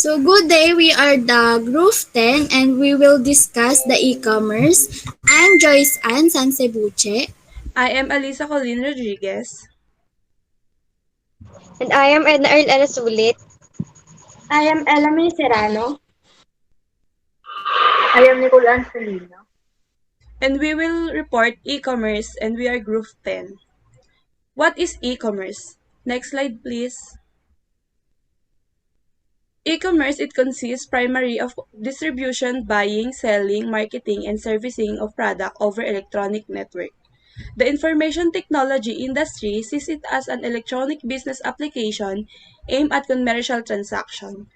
So good day, we are the Group 10 and we will discuss the e-commerce. I'm Joyce Ann Sansebuche. I am Alisa Colleen Rodriguez. And I am Edna Earl Sulit. I am Elamay Serrano. I am Nicole Angelino. And we will report e-commerce and we are Group 10. What is e-commerce? Next slide please. E-commerce, it consists primarily of distribution, buying, selling, marketing, and servicing of product over electronic network. The information technology industry sees it as an electronic business application aimed at commercial transaction.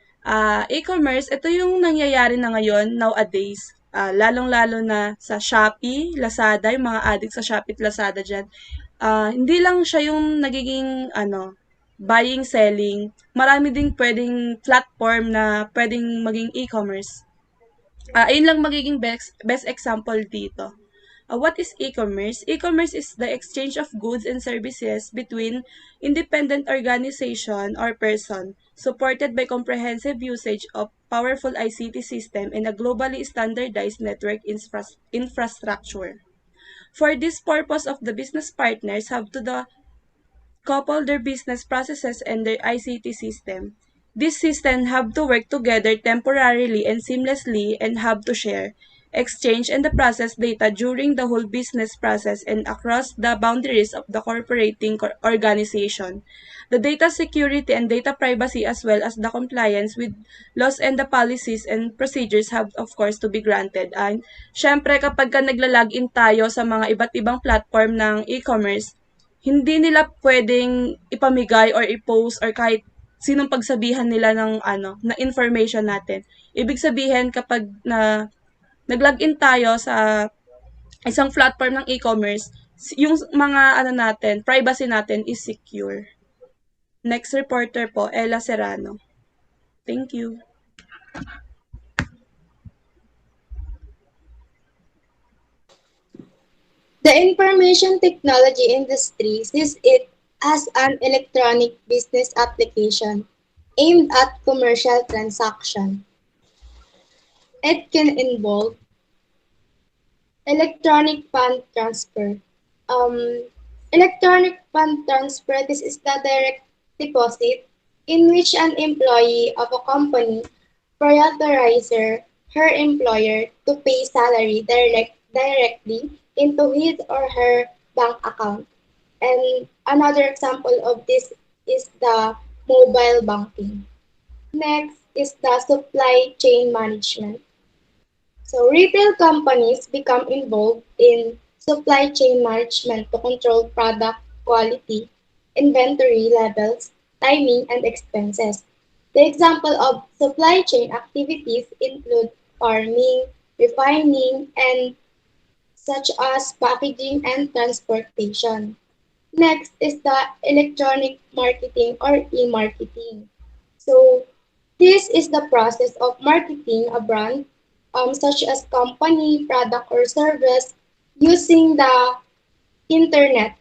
E-commerce, ito yung nangyayari na ngayon nowadays. Lalong-lalo na sa Shopee, Lazada, yung mga addict sa Shopee at Lazada dyan. Hindi lang siya yung nagiging buying, selling. Marami ding pwedeng platform na pwedeng maging e-commerce. Ayun lang magiging best example dito. What is e-commerce? E-commerce is the exchange of goods and services between independent organization or person, supported by comprehensive usage of powerful ICT system and a globally standardized network infrastructure. For this purpose of the business partners have to couple their business processes and their ICT system. These systems have to work together temporarily and seamlessly and have to share, exchange, and the process data during the whole business process and across the boundaries of the organization. The data security and data privacy as well as the compliance with laws and the policies and procedures have of course to be granted. And syempre kapag ka nagla-login tayo sa mga iba't ibang platform ng e-commerce, hindi nila pwedeng ipamigay or i-post or kahit sinong pagsabihan nila ng na information natin. Ibig sabihin kapag nag-login tayo sa isang platform ng e-commerce, yung mga natin, privacy natin is secure. Next reporter po, Ella Serrano. Thank you. The information technology industry sees it as an electronic business application aimed at commercial transaction. It can involve electronic fund transfer. Um, Electronic fund transfer, this is the direct deposit in which an employee of a company prioritizes her employer to pay salary directly into his or her bank account. And another example of this is the mobile banking. Next is the supply chain management. So retail companies become involved in supply chain management to control product quality, inventory levels, timing, and expenses. The example of supply chain activities include farming, refining, and such as packaging and transportation. Next is the electronic marketing or e-marketing. So this is the process of marketing a brand, such as company, product, or service using the internet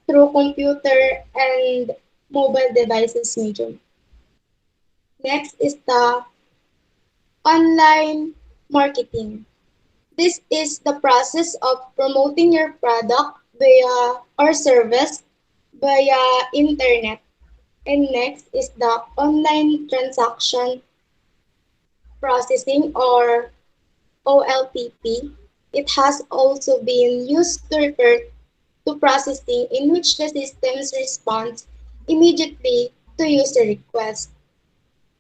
through computer and mobile devices medium. Next is the online marketing. This is the process of promoting your product via or service via internet. And next is the online transaction processing or OLTP. It has also been used to refer to processing in which the systems responds immediately to user requests.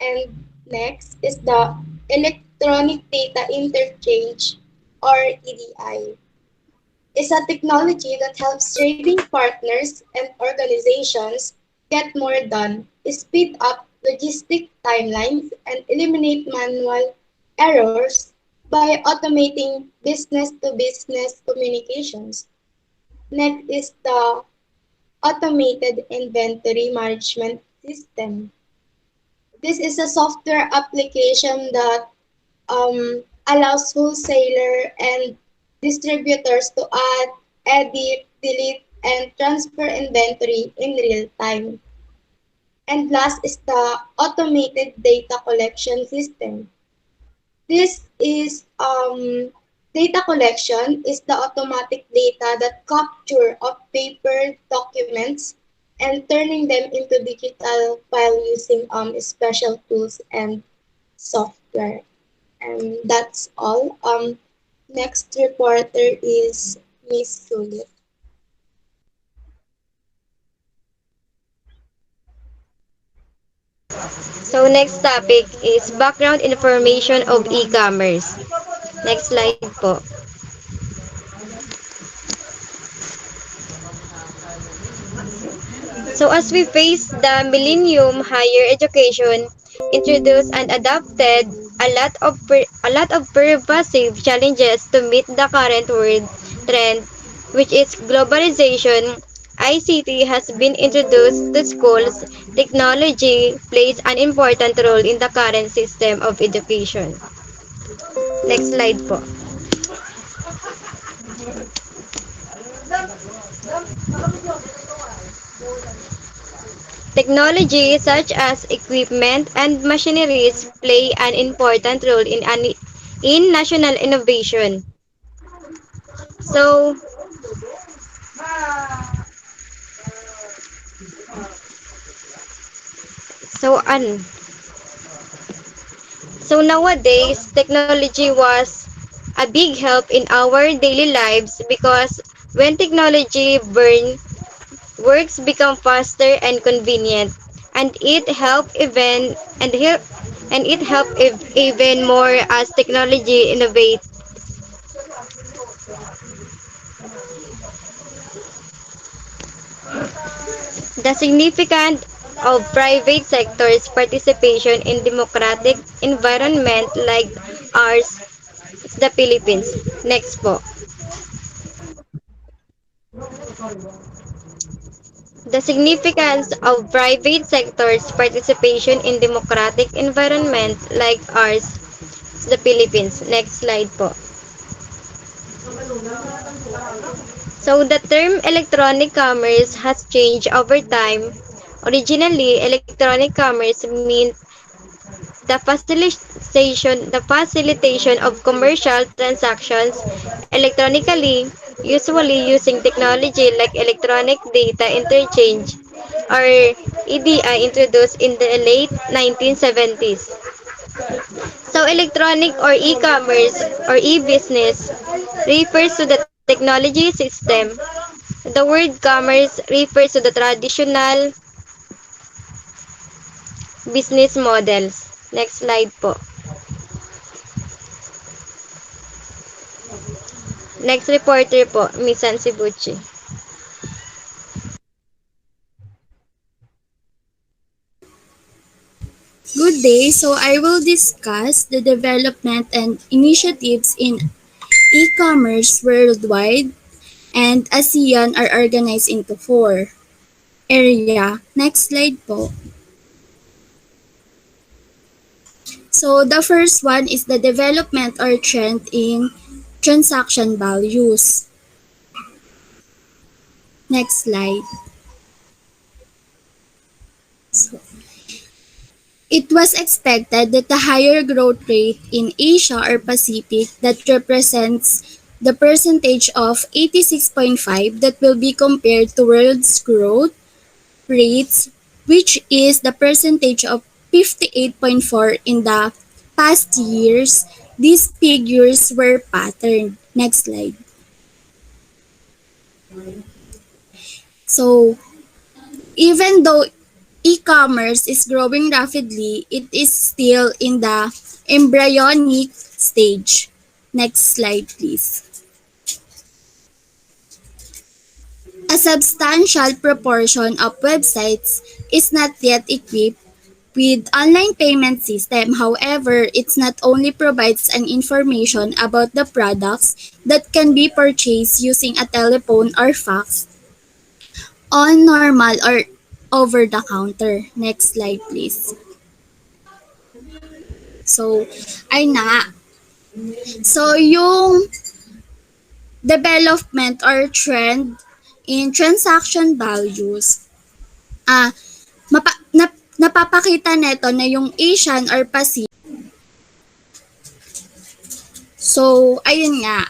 And next is the electronic data interchange or EDI. It's a technology that helps trading partners and organizations get more done, speed up logistic timelines, and eliminate manual errors by automating business-to-business communications. Next is the automated inventory management system. This is a software application that allows wholesaler and distributors to add, edit, delete, and transfer inventory in real time. And last is the automated data collection system. This is data collection is the automatic data that capture of paper documents and turning them into digital file using special tools and software. And that's all. Next reporter is Miss Sulit. So next topic is background information of e-commerce. Next slide po. So as we face the millennium, higher education introduced and adopted a lot of pervasive challenges to meet the current world trend, which is globalization. ICT has been introduced to schools. Technology plays an important role in the current system of education. Next slide po. Technology such as equipment and machineries play an important role in national innovation. So, so an so nowadays technology was a big help in our daily lives because when technology works become faster and convenient, and it help even more as technology innovate. The significance of private sector's participation in democratic environment like ours, the Philippines. Next po. The significance of private sector's participation in democratic environment like ours, the Philippines. Next slide po. So the term electronic commerce has changed over time. Originally, electronic commerce meant the facilitation of commercial transactions electronically, usually using technology like electronic data interchange or EDI introduced in the late 1970s. So electronic or e-commerce or e-business refers to the technology system. The word commerce refers to the traditional business models. Next slide po. Next reporter po, Miss Ansibuchi. Good day. So I will discuss the development and initiatives in e-commerce worldwide, and ASEAN are organized into four area. Next slide po. So the first one is the development or trend in transaction values. Next slide. So, it was expected that the higher growth rate in Asia or Pacific that represents the percentage of 86.5 that will be compared to world's growth rates, which is the percentage of 58.4 in the past years. These figures were patterned. Next slide. So, even though e-commerce is growing rapidly, it is still in the embryonic stage. Next slide, please. A substantial proportion of websites is not yet equipped with online payment system. However, it not only provides an information about the products that can be purchased using a telephone or fax on normal or over the counter. Next slide, please. So, ay na. So, yung development or trend in transaction values, ah, napapakita neto na yung Asian or Pacific. So, ayun nga,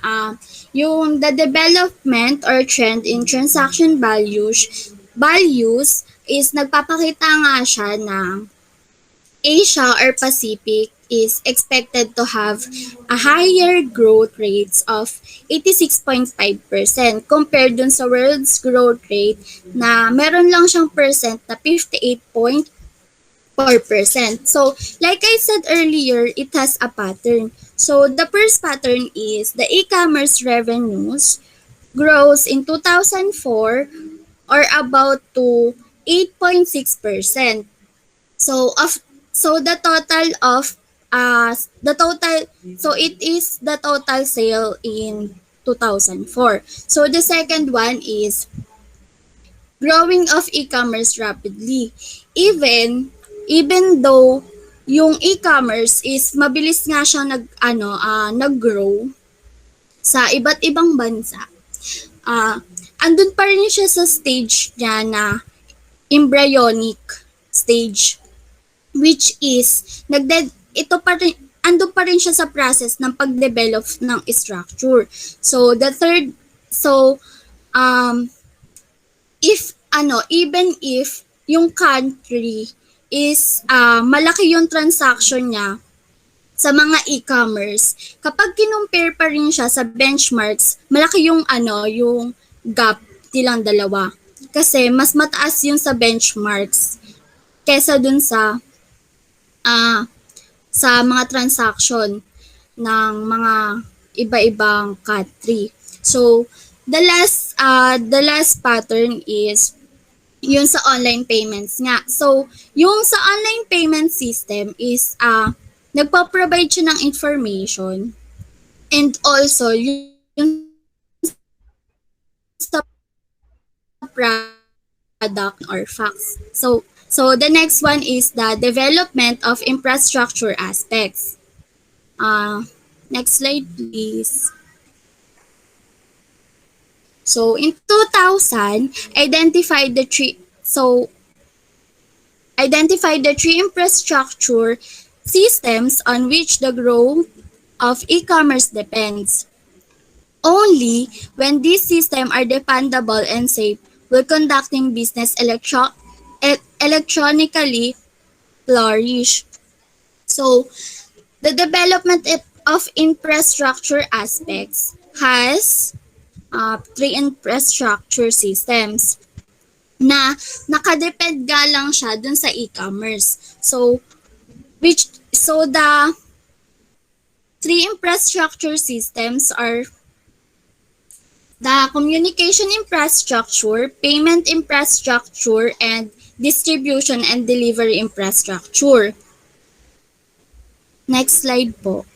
yung the development or trend in transaction values is nagpapakita nga siya na Asia or Pacific is expected to have a higher growth rates of 86.5% compared dun sa world's growth rate na meron lang siyang percent na 58.4%. So, like I said earlier, it has a pattern. So, the first pattern is the e-commerce revenues grows in 2004 or about to 8.6%. So, the total of so it is the total sale in 2004. So, the second one is growing of e-commerce rapidly. Even though yung e-commerce is mabilis nga siya nag-grow sa iba't ibang bansa. Andun pa rin siya sa stage niya na embryonic stage, which is andun pa rin siya sa process ng pag-develop ng structure. So even if yung country is malaki yung transaction niya sa mga e-commerce, kapag kinumpare pa rin siya sa benchmarks, malaki yung yung gap nilang dalawa. Kasi mas mataas yung sa benchmarks kesa dun sa mga transaction ng mga iba-ibang country. So, the last pattern is yung sa online payments nga. So, yung sa online payment system is nagpo-provide siya ng information and also yung sa product or facts. So the next one is the development of infrastructure aspects. Next slide, please. So in 2000, identify the three infrastructure systems on which the growth of e-commerce depends. Only when these systems are dependable and safe will conducting business electronically flourish. So, the development of infrastructure aspects has three infrastructure systems na nakadepend nga lang siya dun sa e-commerce. So, the three infrastructure systems are the communication infrastructure, payment infrastructure, and distribution and delivery infrastructure. Next slide po.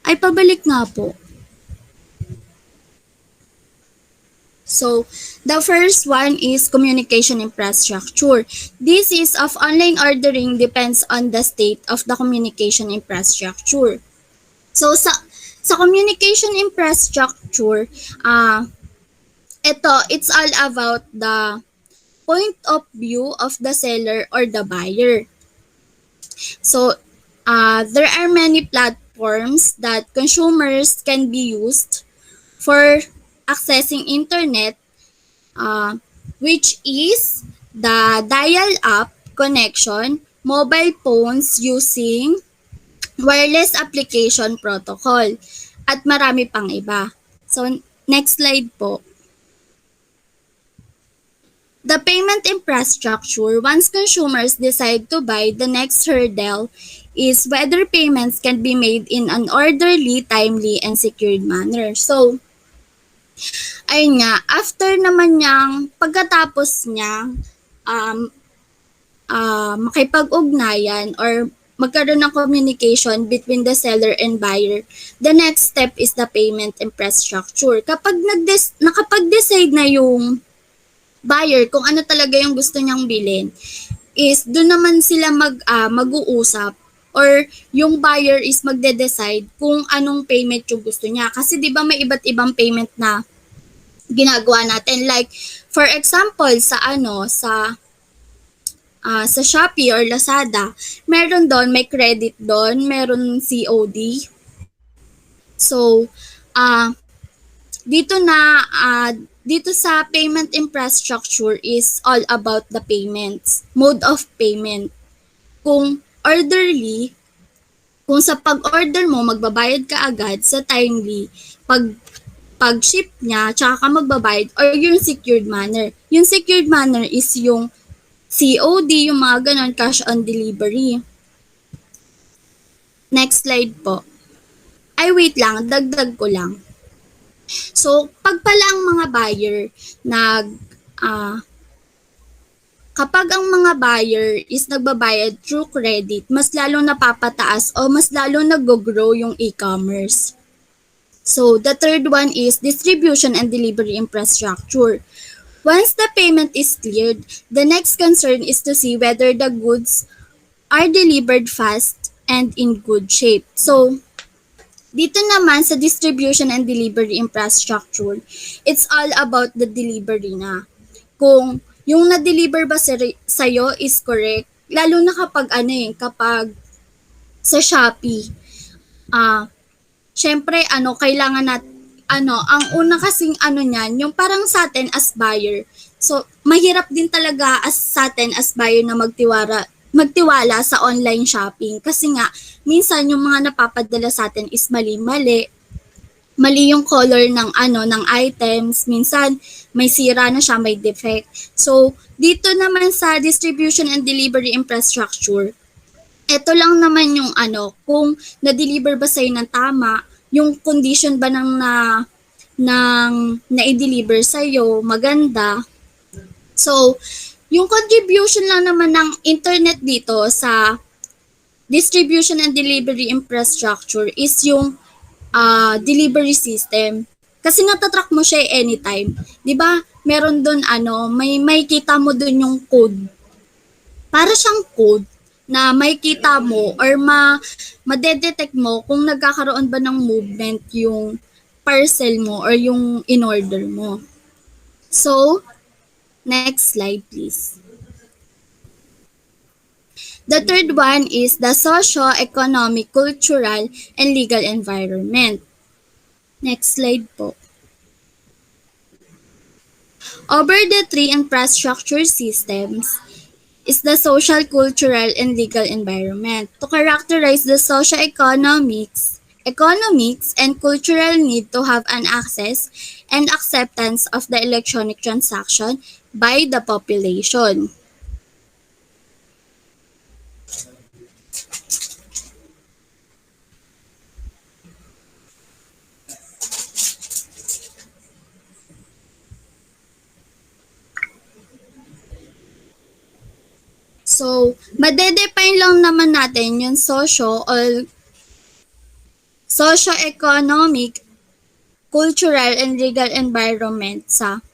Ay, pabalik nga po. So, the first one is communication infrastructure. This is of online ordering depends on the state of the communication infrastructure. So, sa communication infrastructure, it's all about the point of view of the seller or the buyer. So, there are many platforms that consumers can be used for accessing internet, which is the dial-up connection, mobile phones using wireless application protocol, at marami pang iba. So, next slide po. The payment infrastructure, once consumers decide to buy, the next hurdle is whether payments can be made in an orderly, timely, and secured manner. So, ayun nga, after naman niyang pagkatapos niya makipag-ugnayan or magkaroon ng communication between the seller and buyer, the next step is the payment infrastructure. Kapag nakapag-decide na yung buyer kung ano talaga yung gusto niyang bilhin, is doon naman sila mag-uusap or yung buyer is magde-decide kung anong payment yung gusto niya. Kasi 'di ba may iba't ibang payment na ginagawa natin, like for example sa Shopee or Lazada, meron doon, may credit doon, meron COD. So, dito na, dito sa payment infrastructure is all about the payments, mode of payment. Kung orderly, kung sa pag-order mo, magbabayad ka agad sa timely, pag-ship niya, tsaka ka magbabayad, or yung secured manner. Yung secured manner is yung COD, yung mga ganon, cash on delivery. Next slide po. Ay, wait lang, dagdag ko lang. So, pag pala ang mga buyer kapag ang mga buyer is nagbabayad through credit, mas lalong napapataas o mas lalong nag-grow yung e-commerce. So, the third one is distribution and delivery infrastructure. Once the payment is cleared, the next concern is to see whether the goods are delivered fast and in good shape. So, dito naman sa distribution and delivery infrastructure, it's all about the delivery na. Kung yung na-deliver ba sa'yo is correct, lalo na kapag sa Shopee, syempre kailangan ang una kasing niyan, yung parang sa atin as buyer. So, mahirap din talaga sa atin as buyer na magtiwala sa online shopping kasi nga minsan yung mga napapadala sa atin is mali yung color ng items, minsan may sira na siya, may defect. So, dito naman sa distribution and delivery infrastructure, ito lang naman yung kung na-deliver ba sa'yo ng tama, yung condition ba ng na-deliver sa'yo, maganda. So, yung contribution lang naman ng internet dito sa distribution and delivery infrastructure is yung delivery system. Kasi natatrack mo siya anytime. 'Di ba? Meron doon may kita mo doon yung code. Para siyang code na may kita mo or madedetect mo kung nagkakaroon ba ng movement yung parcel mo or yung in-order mo. So, next slide please. The third one is the socio-economic, cultural, and legal environment. Next slide po. Over the three infrastructure systems is the social, cultural, and legal environment. To characterize the socio-economics, and cultural need to have an access and acceptance of the electronic transaction by the population. So, madedefine lang naman natin yung socio-economic, cultural, and legal environment sa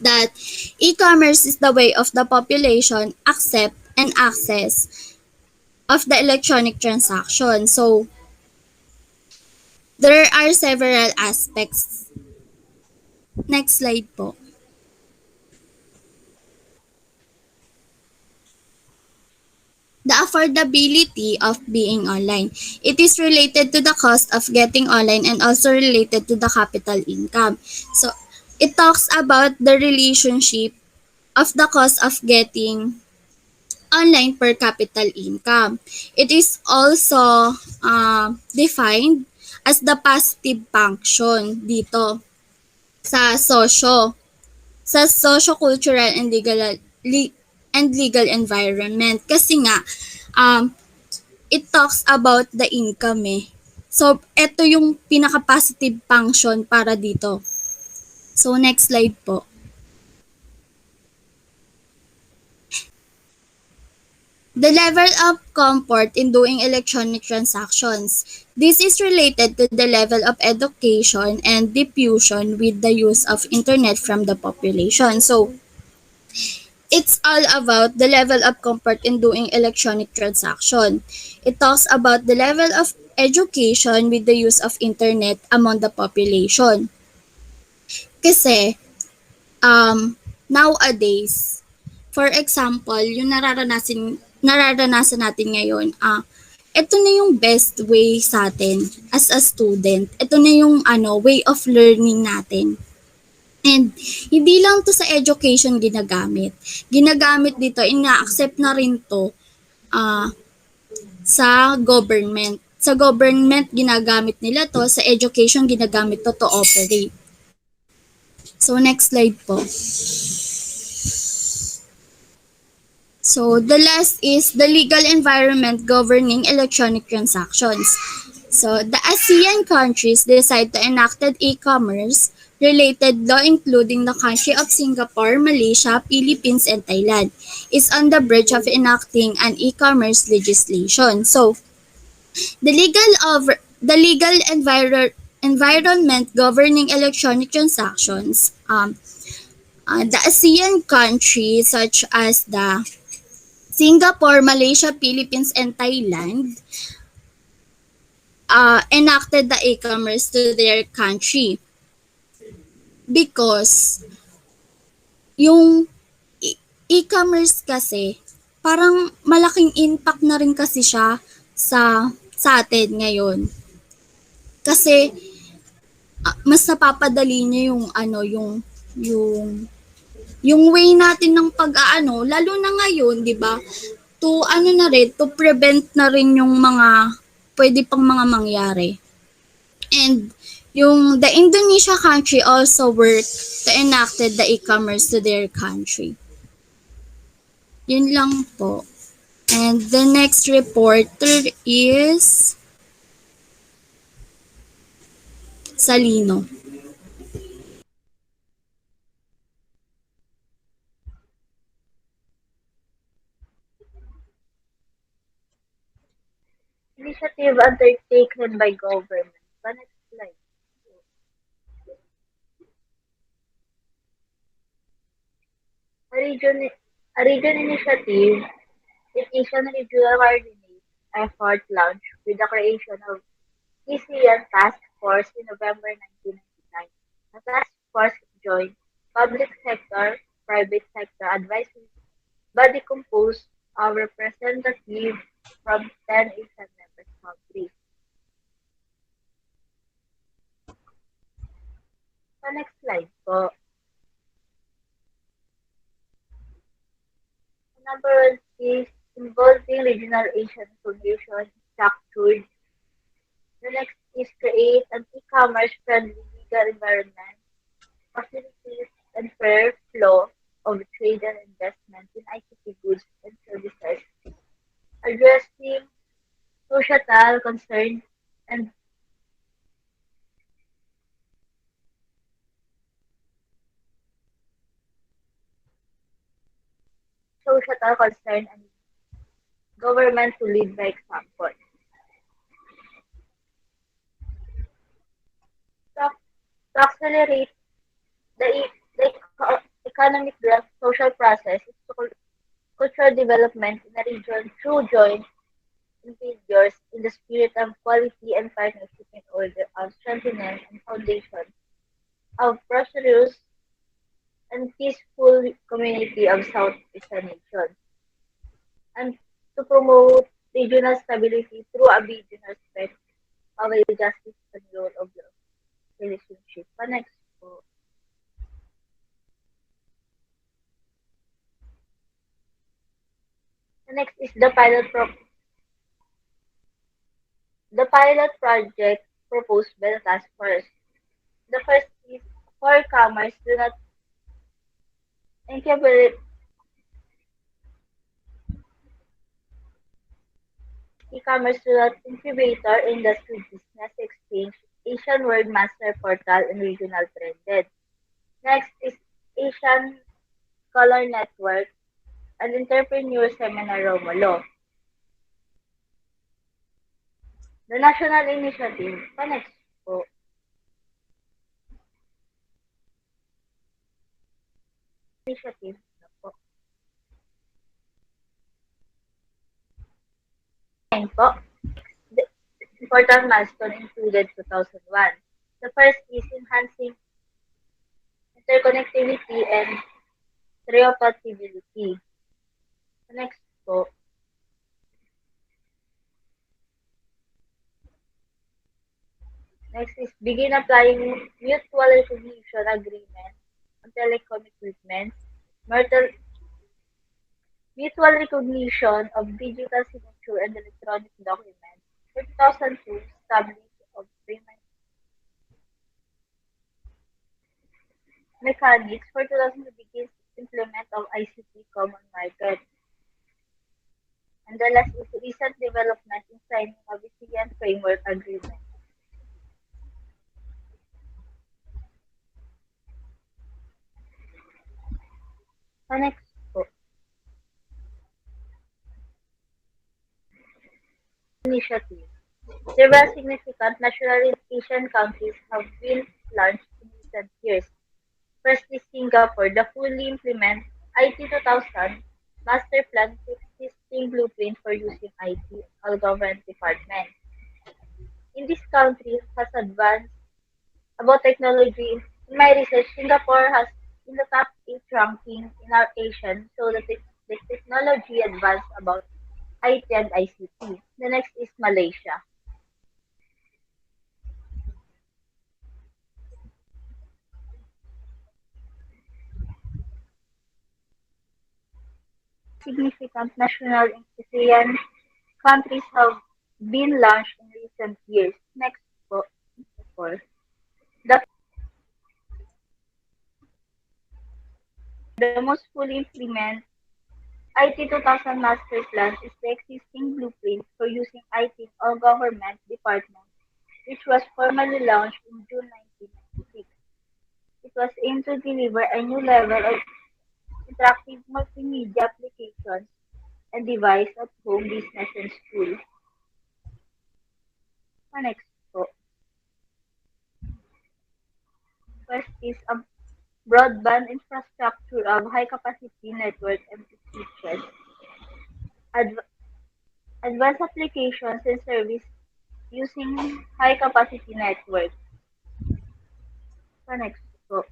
that e-commerce is the way of the population accept and access of the electronic transaction. So, there are several aspects. Next slide po. The affordability of being online. It is related to the cost of getting online and also related to the capital income. So, it talks about the relationship of the cost of getting online per capital income. It is also defined as the positive function dito sa socio-cultural and legal environment kasi nga it talks about the income So, ito yung pinaka-positive function para dito. So, next slide po. The level of comfort in doing electronic transactions. This is related to the level of education and diffusion with the use of internet from the population. So, It's all about the level of comfort in doing electronic transaction. It talks about the level of education with the use of internet among the population. Kasi, nowadays, for example, yung nararanasan natin ngayon, ito na yung best way sa atin as a student. Ito na yung way of learning natin. And hindi lang to sa education ginagamit. Ginagamit dito, ina-accept na rin to ah, sa government. Sa government, ginagamit nila to. Sa education, ginagamit to operate. So, next slide po. So, the last is the legal environment governing electronic transactions. So, the ASEAN countries decide to enact e-commerce related law including the country of Singapore, Malaysia, Philippines, and Thailand is on the bridge of enacting an e-commerce legislation. So, the legal environment governing electronic transactions, the ASEAN countries such as the Singapore, Malaysia, Philippines, and Thailand enacted the e-commerce to their country because yung e-commerce kasi parang malaking impact na rin kasi siya sa atin ngayon. Kasi mas napapadali niya yung way natin ng pag-aano, lalo na ngayon, 'di ba? To prevent na rin yung mga pwede pang mga mangyari. And yung the Indonesia country also worked to enacted the e-commerce to their country. Yun lang po. And the next reporter is Salino. Initiative undertaken by government. The next slide. A region initiative is Asian Regional Coordinate effort launched with the creation of ASEAN Task Force in November 1999. The task force joined public sector, private sector advisory body composed of representatives from 10 ASEAN member countries. Sa next slide po, number one is involving regional Asian solution structured. The next is create an e-commerce friendly legal environment, facilitate and fair flow of trade and investment in ICT goods and services, addressing societal concerns and societal concern and government to lead by example. To, to accelerate the economic growth social process is cultural development in the region through joint endeavors in the spirit of quality and partnership in order of strengthening and foundation of prosperous and peaceful community of South Asian nations, and to promote regional stability through a vision respect of a justice and rule of law relationship. Pa next po. The next is the pilot project proposed by the task force. The first is for commerce do not incubate e-commerce to the incubator industry business exchange, Asian World Master Portal, and regional trended. Next is Asian Scholar Network, an entrepreneur seminar Romulo. The national initiative, pa next po. Initiative na po. po. The important milestone included 2001. The first is enhancing interconnectivity and interoperability. Next po, next is begin applying mutual recognition agreement on telecom equipment, mutual recognition of digital signature and electronic documents. For 2002, establish of payment mechanics. For 2002, begins implement of ICT common market. And the last is recent development in signing of ASEAN framework agreement. Next po, initiative. Several significant nationalization countries have been launched in recent years. First is Singapore, the fully implement IT 2000 master plan existing blueprint for using IT all government departments. In this country has advanced about technology. In my research, Singapore has in the top 8 ranking in our Asian, so the technology advanced about IT and ICT. The next is Malaysia. Significant national and ASEAN countries have been launched in recent years. Next po, for the most fully implement IT 2000 master plan is the existing blueprint for using IT in all government departments, which was formally launched in June 1996. It was aimed to deliver a new level of interactive multimedia applications and device at home, business, and school. Next po, first is a broadband infrastructure of high capacity network and switches, adv- advanced applications and service using high capacity network. Next po,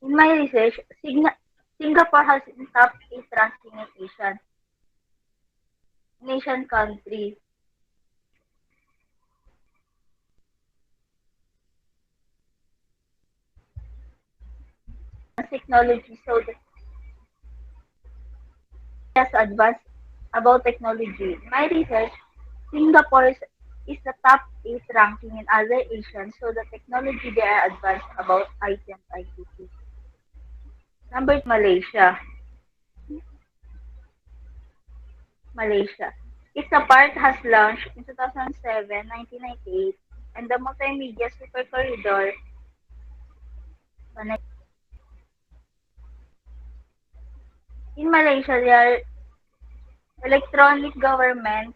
in my research, Singapore has in top 8 ranking in Asian country. Technology, so that has advanced about technology. In my research, Singapore is the top 8 ranking in other Asian, so the technology they are advanced about IT and ICT. Number Malaysia. Malaysia. Its part has launched in 2007, 1998, and the multimedia super corridor. In Malaysia, there are electronic government,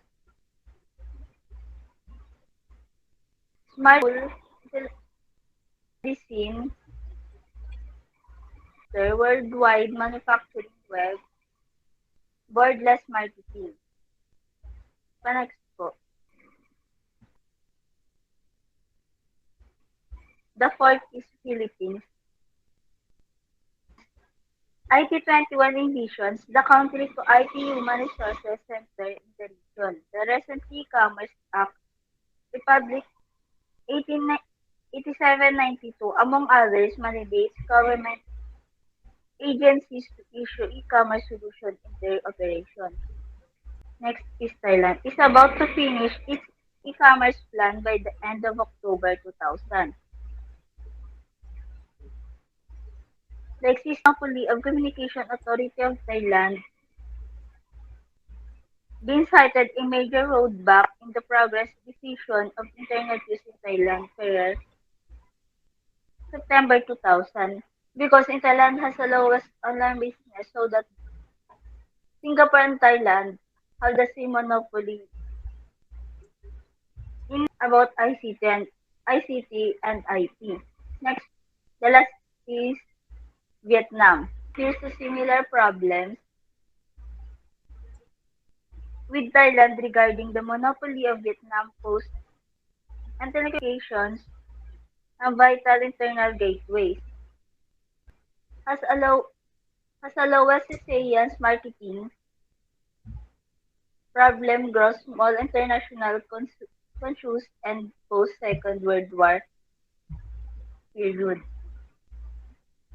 smart medicine, the worldwide manufacturing web, borderless marketing. Next po. The fourth is Philippines. IT21 envisions the country to IT Human Resources Center in the region. The recent E-Commerce Act, Republic 8792, among others, mandates government agencies to issue e-commerce solution in their operation. Next is Thailand. It's about to finish its e-commerce plan by the end of October 2000. The existing monopoly of Communication Authority of Thailand being cited a major roadblock in the progress decision of internet use in Thailand per September 2000 because in Thailand has the lowest online business so that Singapore and Thailand have the same monopoly in about ICT and IT. Next, the last is Vietnam faces similar problems with Thailand regarding the monopoly of Vietnam Post and telecommunications and vital internal gateways. Has allow has a lowest ASEAN's marketing problem grows small international conscious and post Second World War period.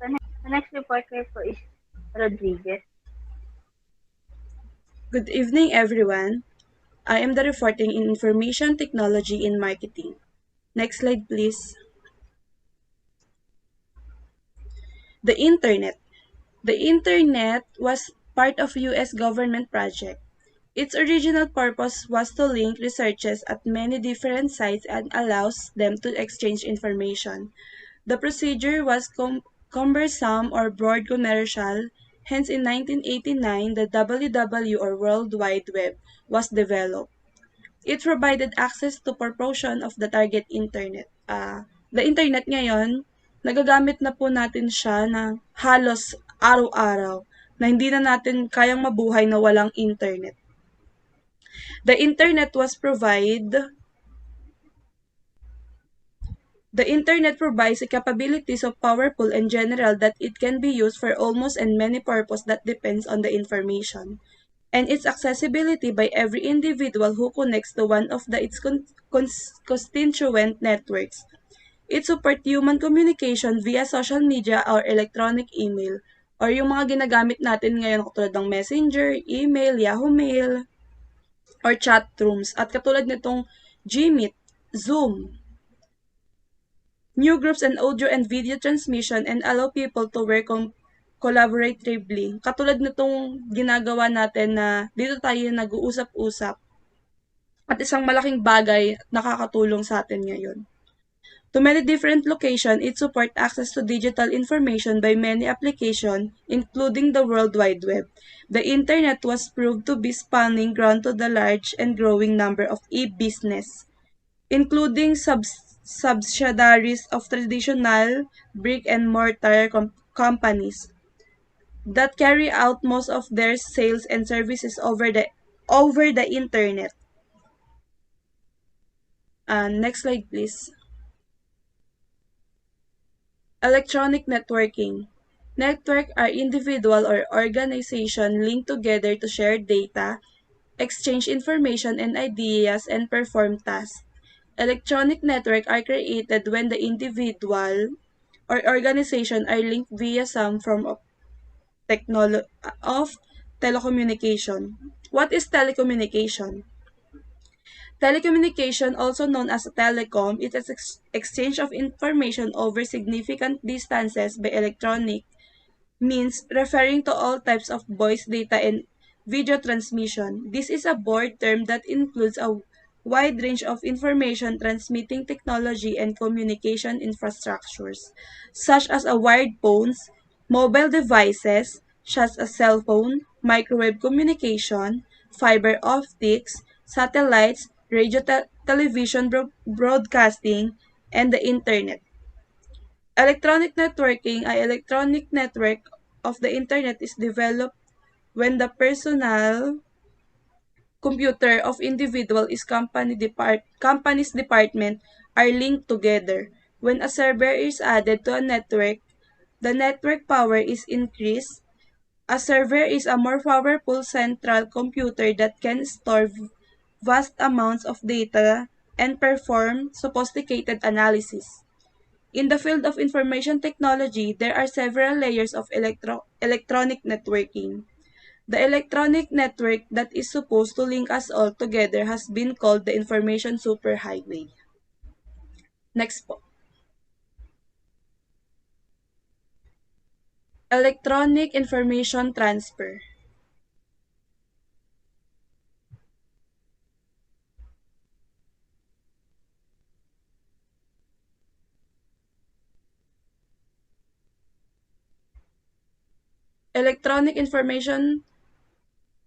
The next reporter po is Rodriguez. Good evening, everyone. I am the reporting in Information Technology in Marketing. Next slide, please. The Internet. The Internet was part of US government project. Its original purpose was to link researchers at many different sites and allows them to exchange information. The procedure was cumbersome or broad commercial, hence in 1989 the WW or World Wide Web was developed. It provided access to portion of the target internet. The internet ngayon, nagagamit na po natin siya na halos araw-araw na hindi na natin kayang mabuhay na walang internet. The internet was The internet provides the capabilities of powerful and general that it can be used for almost and many purposes that depends on the information and its accessibility by every individual who connects to one of its constituent networks. It supports human communication via social media or electronic email or yung mga ginagamit natin ngayon katulad ng Messenger, email, Yahoo Mail, or chat rooms at katulad nitong Gmeet, Zoom, new groups and audio and video transmission and allow people to work collaboratively. Katulad nitong ginagawa natin na dito tayo nag-uusap-usap at isang malaking bagay nakakatulong sa atin ngayon. To many different locations, it supports access to digital information by many applications, including the World Wide Web. The Internet was proved to be spawning ground to the large and growing number of e-business, including subsidiaries of traditional brick-and-mortar companies that carry out most of their sales and services over the internet. Next slide, please. Electronic networking. Network are individual or organization linked together to share data, exchange information and ideas, and perform tasks. Electronic networks are created when the individual or organization are linked via some form of telecommunication. What is telecommunication? Telecommunication, also known as telecom, is an exchange of information over significant distances by electronic means referring to all types of voice data and video transmission. This is a broad term that includes a wide range of information transmitting technology and communication infrastructures, such as wired phones, mobile devices, such as cell phone, microwave communication, fiber optics, satellites, radio television broadcasting, and the internet. Electronic networking, an electronic network of the internet is developed when the personal computer of individual is company's department are linked together. When a server is added to a network, the network power is increased. A server is a more powerful central computer that can store vast amounts of data and perform sophisticated analysis. In the field of information technology, there are several layers of electronic networking. The electronic network that is supposed to link us all together has been called the information superhighway. Next po. Electronic information transfer. Electronic information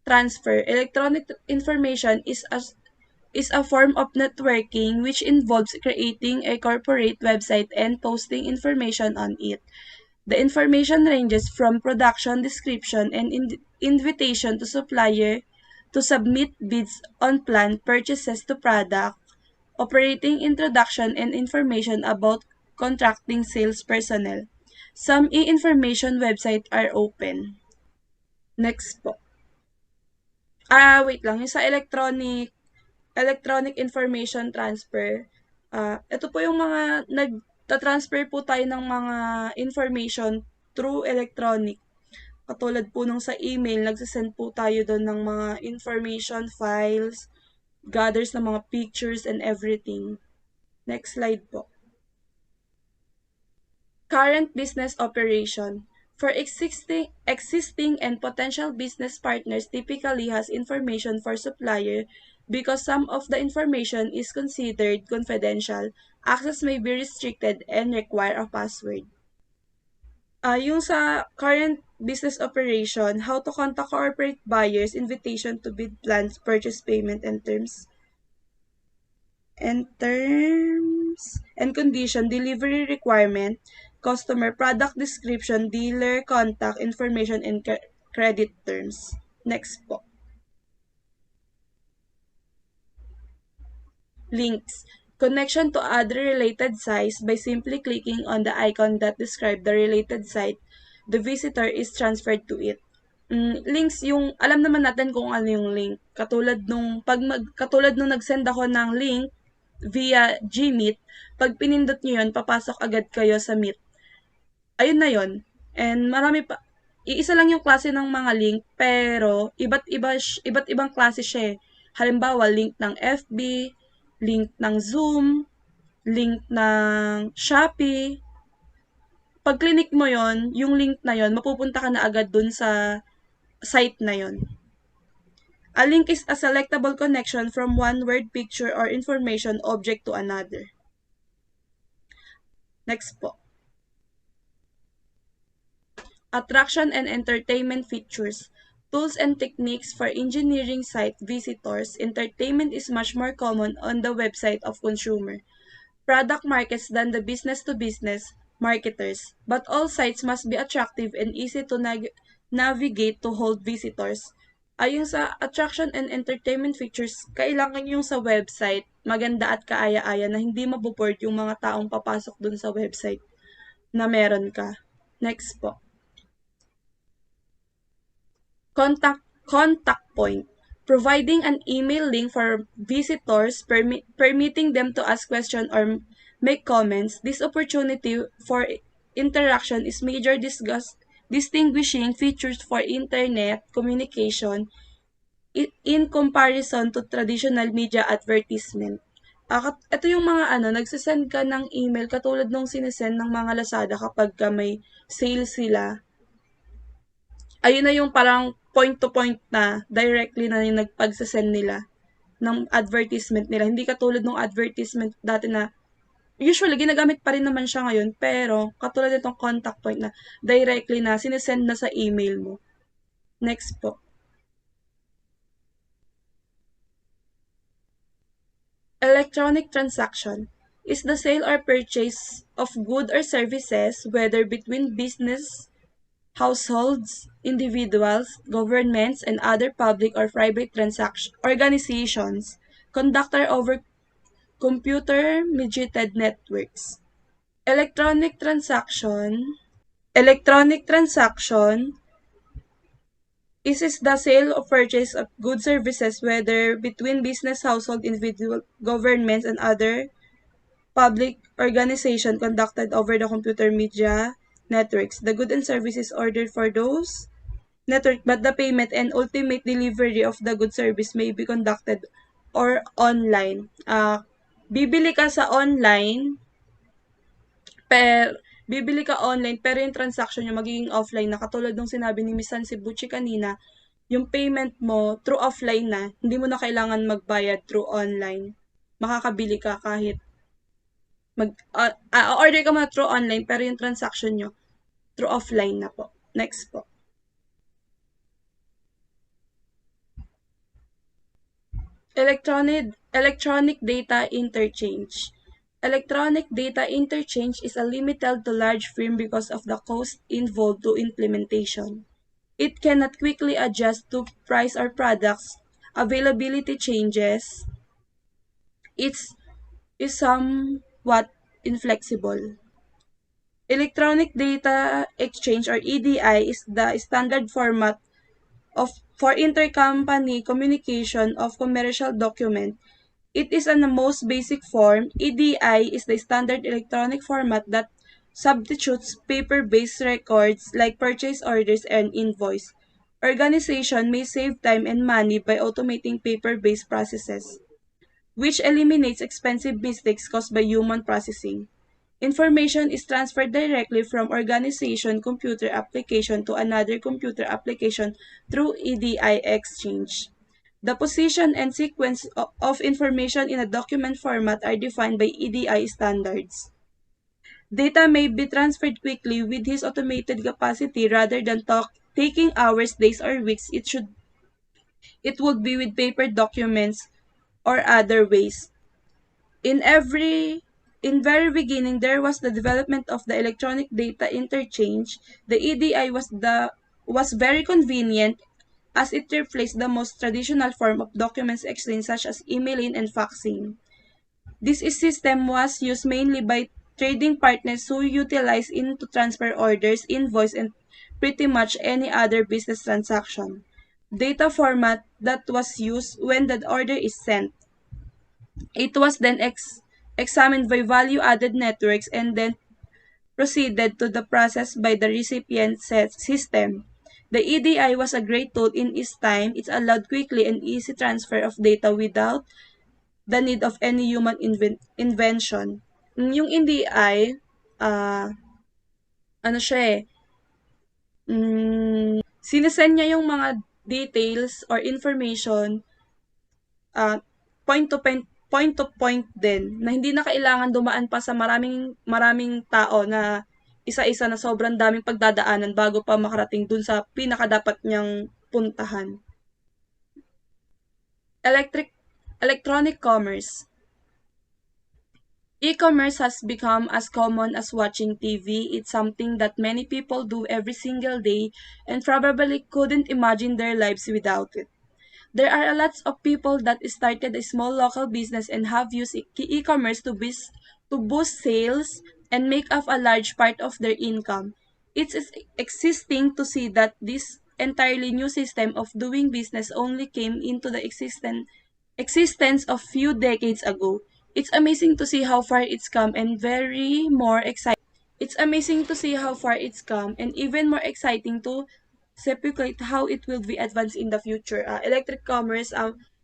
transfer. Electronic information is a form of networking which involves creating a corporate website and posting information on it. The information ranges from production description and invitation to supplier to submit bids on planned purchases to product, operating introduction and information about contracting sales personnel. Some e-information websites are open. Next po. Wait lang. Yung sa electronic information transfer, ito po yung mga nagta-transfer po tayo ng mga information through electronic. Katulad po nung sa email, nagsasend po tayo doon ng mga information files, gathers ng mga pictures and everything. Next slide po. Current business operation. For existing and potential business partners typically has information for supplier because some of the information is considered confidential, access may be restricted and require a password. Yung sa current business operation, how to contact corporate buyers, invitation to bid plans, purchase payment and terms and condition, delivery requirement, customer product description, dealer contact information, and credit terms. Next po. Links. Connection to other related sites by simply clicking on the icon that describes the related site, the visitor is transferred to it. Links yung alam naman natin kung ano yung link. Katulad nung katulad nung nag-send ako ng link via Gmeet, pag pinindot niyo yun, papasok agad kayo sa Meet. Ayun na yun. And marami pa, iisa lang yung klase ng mga link, pero iba't ibang klase siya eh. Halimbawa, link ng FB, link ng Zoom, link ng Shopee. Pag clinic mo yon, yung link na yon, mapupunta ka na agad dun sa site na yon. A link is a selectable connection from one word, picture, or information object to another. Next po. Attraction and entertainment features. Tools and techniques for engineering site visitors. Entertainment is much more common on the website of consumer product markets than the business-to-business marketers, but all sites must be attractive and easy to navigate to hold visitors. Ayon sa attraction and entertainment features, kailangan yung sa website maganda at kaaya-aya na hindi maboboard yung mga taong papasok dun sa website na meron ka. Next po. Contact point. Providing an email link for visitors, permitting them to ask questions or make comments. This opportunity for interaction is major distinguishing features for internet communication in comparison to traditional media advertisement. Ito yung mga nagsisend ka ng email katulad nung sinesend ng mga Lazada kapag may sale sila. Ayun na yung parang point to point na directly na yung nagpagsasend nila ng advertisement nila. Hindi katulad ng advertisement dati na usually ginagamit pa rin naman siya ngayon, pero katulad nitong contact point na directly na sinesend na sa email mo. Next po. Electronic transaction is the sale or purchase of goods or services, whether between business, households, individuals, governments, and other public or private organizations, conducted over computer-mediated networks. Electronic transaction is the sale or purchase of goods services, whether between business, household, individual, governments, and other public organization conducted over the computer media networks. The goods and services ordered for those network, but the payment and ultimate delivery of the good service may be conducted or online. Bibili ka online pero yung transaction nyo magiging offline na, katulad nung sinabi ni Miss Sansibuchi kanina, yung payment mo through offline na, hindi mo na kailangan magbayad through online. Makakabili ka kahit order ka muna through online pero yung transaction nyo through offline na po. Next po. Electronic data interchange. Electronic data interchange is a limited to large firm because of the cost involved to implementation. It cannot quickly adjust to price or products availability changes. It's is somewhat inflexible. Electronic data exchange or EDI is the standard format of for intercompany communication of commercial document. It is in the most basic form. EDI is the standard electronic format that substitutes paper-based records like purchase orders and invoice. Organization may save time and money by automating paper-based processes, which eliminates expensive mistakes caused by human processing. Information is transferred directly from organization computer application to another computer application through EDI exchange. The position and sequence of information in a document format are defined by EDI standards. Data may be transferred quickly with this automated capacity rather than taking hours, days, or weeks. It would be with paper documents or other ways. In every in very beginning there was the development of the electronic data interchange. The EDI was very convenient as it replaced the most traditional form of documents exchange such as emailing and faxing. This system was used mainly by trading partners who utilized it to transfer orders, invoice, and pretty much any other business transaction. Data format that was used when the order is sent. It was then examined by value-added networks and then proceeded to the process by the recipient set system. The EDI was a great tool in its time. It allowed quickly and easy transfer of data without the need of any human invention. Yung EDI, ano siya eh, sinesend niya yung mga details or information uh, point to point din na hindi na kailangan dumaan pa sa maraming maraming tao na isa-isa na sobrang daming pagdadaanan bago pa makarating dun sa pinakadapat niyang puntahan. Electronic commerce. E-commerce has become as common as watching TV. It's something that many people do every single day and probably couldn't imagine their lives without it. There are lots of people that started a small local business and have used e-commerce to boost sales and make up a large part of their income. It's existing to see that this entirely new system of doing business only came into the existence of few decades ago. It's amazing to see how far it's come and very more exciting. It's amazing to see how far it's come and even more exciting to speculate how it will be advanced in the future. Electric commerce,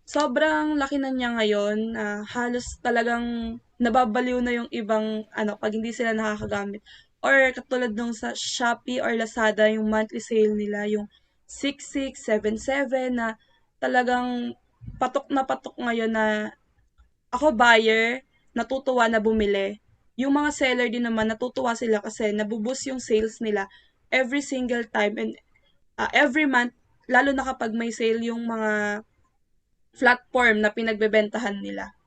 sobrang laki na niya ngayon. Halos talagang nababaliw na yung ibang pag hindi sila nakakagamit. Or katulad nung sa Shopee or Lazada, yung monthly sale nila, yung 6677 na talagang patok ngayon na ako buyer, natutuwa na bumili. Yung mga seller din naman, natutuwa sila kasi nabuboost yung sales nila every single time and every month, lalo na kapag may sale yung mga platform na pinagbebentahan nila.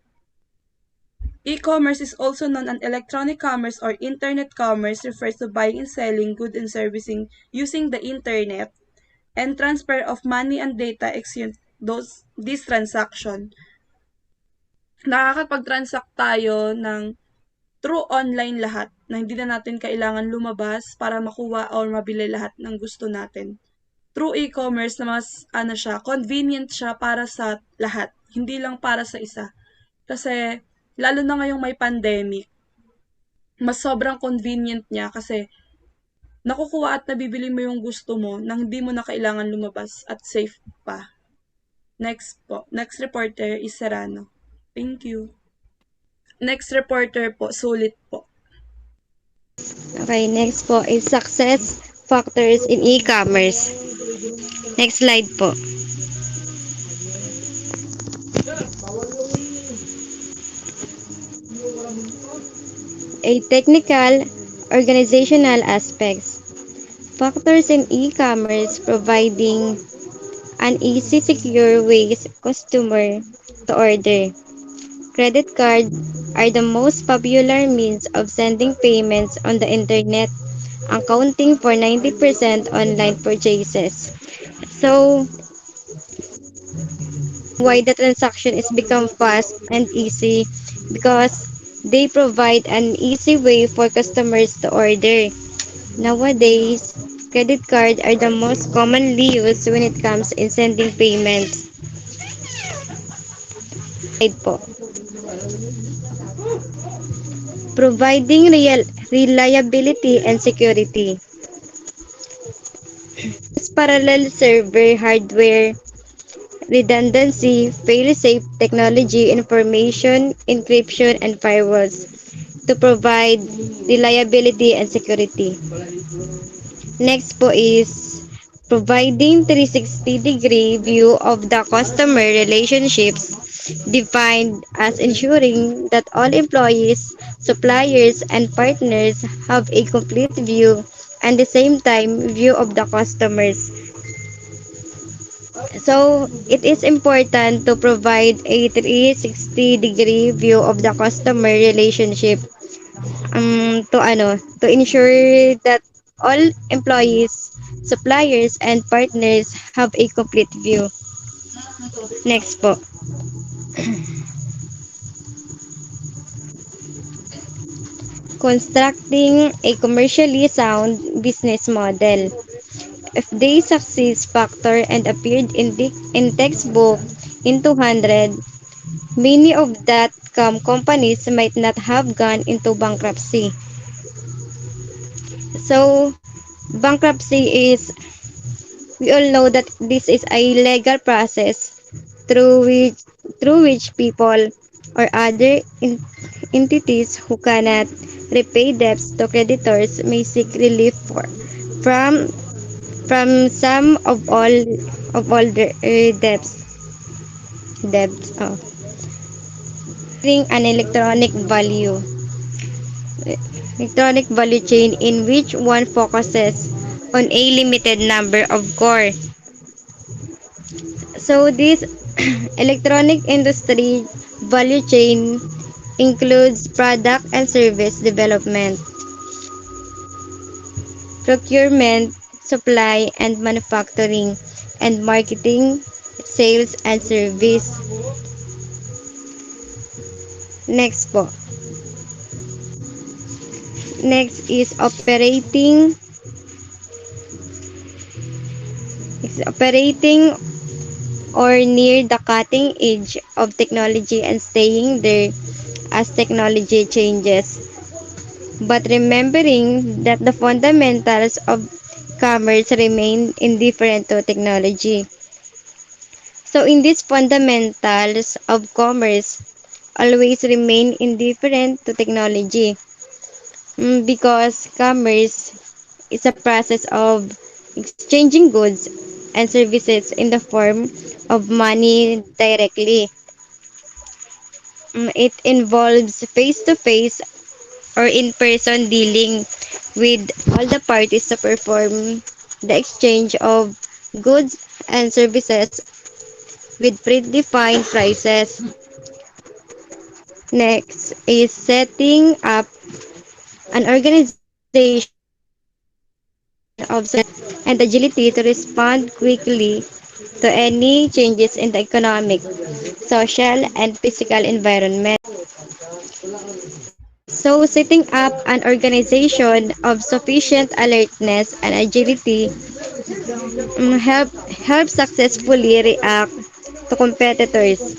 E-commerce is also known as electronic commerce or internet commerce, refers to buying and selling goods and servicing using the internet and transfer of money and data exchange this transaction. Nakakapag-transact tayo ng through online lahat na hindi na natin kailangan lumabas para makuha or mabili lahat ng gusto natin. Through e-commerce na mas convenient siya para sa lahat, hindi lang para sa isa. Kasi lalo na ngayong may pandemic, mas sobrang convenient niya kasi nakukuha at nabibili mo yung gusto mo nang hindi mo na kailangan lumabas at safe pa. Next reporter is Serrano. Thank you. Next reporter po, Sulit po. Okay, next po is success factors in e-commerce. Next slide po. A technical, organizational aspects. Factors in e-commerce providing an easy, secure ways customer to order. Credit cards are the most popular means of sending payments on the internet, accounting for 90% online purchases. So, why the transaction is become fast and easy because they provide an easy way for customers to order. Nowadays, credit cards are the most commonly used when it comes in sending payments. Right po. Providing reliability and security. Parallel server hardware, redundancy, fail-safe technology, information, encryption, and firewalls to provide reliability and security. Next po is providing 360-degree view of the customer relationships defined as ensuring that all employees, suppliers, and partners have a complete view and the same time view of the customers. So, it is important to provide a 360-degree view of the customer relationship to ensure that all employees, suppliers, and partners have a complete view. Next po. Constructing a commercially sound business model. If they success factor and appeared in textbook in 200, many of that companies might not have gone into bankruptcy. So, bankruptcy is, we all know that this is a legal process through which through which people or other entities who cannot repay debts to creditors may seek relief from some of all the debts. Creating an electronic value chain in which one focuses on a limited number of core. So this electronic industry value chain includes product and service development, procurement, supply and manufacturing, and marketing, sales and service. Next po. Next is operating or near the cutting edge of technology and staying there as technology changes. But remembering that the fundamentals of commerce remain indifferent to technology. So in these fundamentals of commerce always remain indifferent to technology because commerce is a process of exchanging goods and services in the form of money directly. It involves face-to-face or in-person dealing with all the parties to perform the exchange of goods and services with predefined prices. Next is setting up an organization of and agility to respond quickly to any changes in the economic, social, and physical environment. So, setting up an organization of sufficient alertness and agility help successfully react to competitors,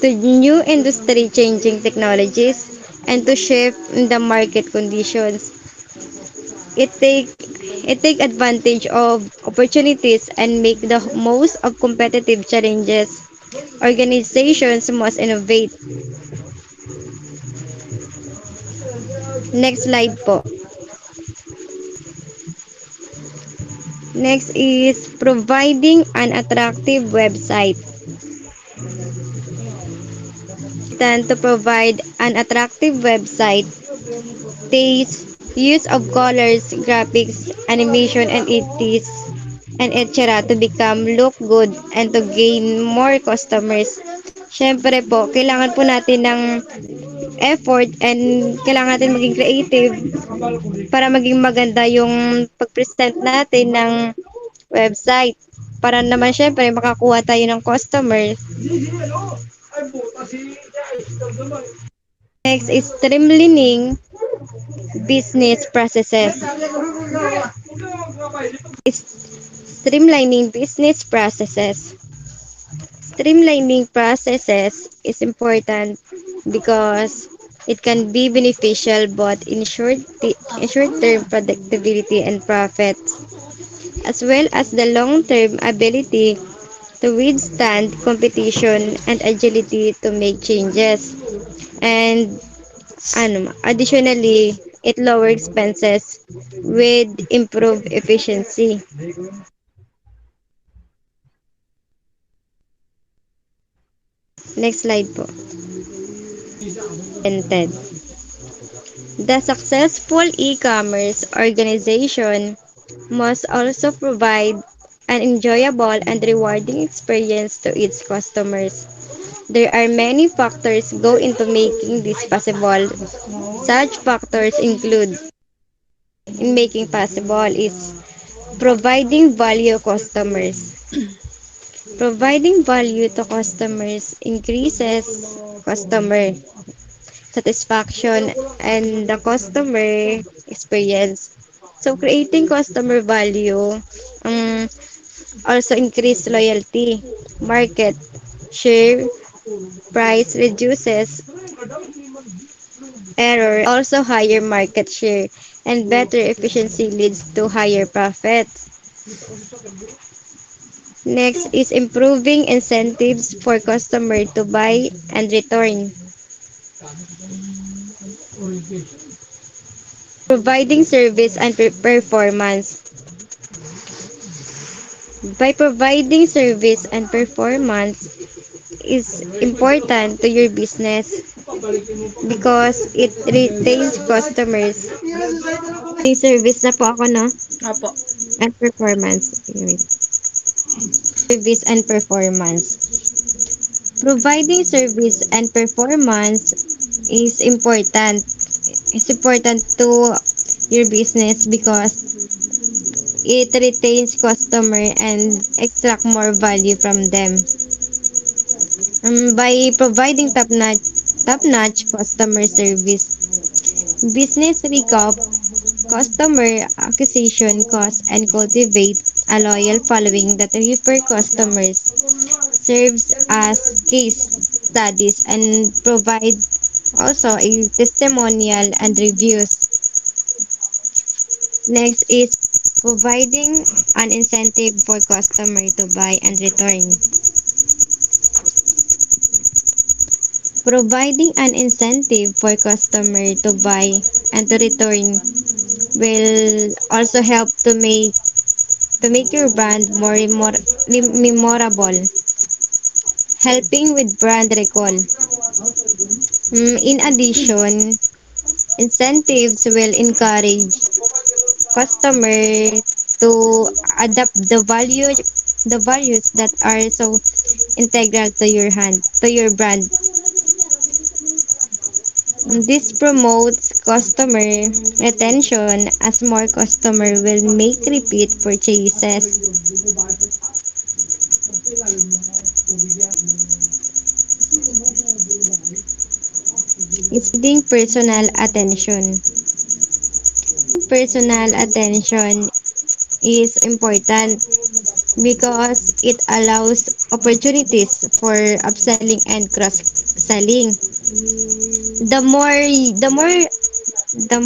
to new industry changing technologies, and to shift in the market conditions. It take it take advantage of opportunities and make the most of competitive challenges. Organizations must innovate. Next slide po. Next is providing an attractive website. Tend to provide an attractive website. Taste, use of colors, graphics, animation, and etc. to become look good and to gain more customers. Syempre po, kailangan po natin ng effort and kailangan natin maging creative para maging maganda yung pag-present natin ng website. Para naman syempre makakuha tayo ng customers. Next is streamlining business processes. Is streamlining business processes. Streamlining processes is important because it can be beneficial both in short-term productivity and profits, as well as the long-term ability to withstand competition and agility to make changes. And additionally, it lower expenses with improved efficiency. Next slide po. Invented. The successful e-commerce organization must also provide an enjoyable and rewarding experience to its customers. There are many factors go into making this possible. Such factors include in making possible is providing value customers. Providing value to customers increases customer satisfaction and the customer experience. So creating customer value um, also increase loyalty, market share, price reduces error, also higher market share, and better efficiency leads to higher profits. Next is improving incentives for customer to buy and return. Providing service and performance. By providing service and performance is important to your business because it retains customers. May service na po ako, no? Opo. And performance. Wait. Service and performance. Providing service and performance is important. It's important to your business because it retains customer and extract more value from them. By providing top-notch customer service, business recoup customer acquisition costs and cultivate a loyal following that refer customers, serves as case studies and provide also a testimonial and reviews. Next is providing an incentive for customer to buy and return. Providing an incentive for customer to buy and to return will also help to make your brand more memorable, helping with brand recall. In addition, incentives will encourage customer to adapt the values that are so integral to your brand. This promotes customer retention as more customer will make repeat purchases. It's providing personal attention. Personal attention is important because it allows opportunities for upselling and cross-selling. The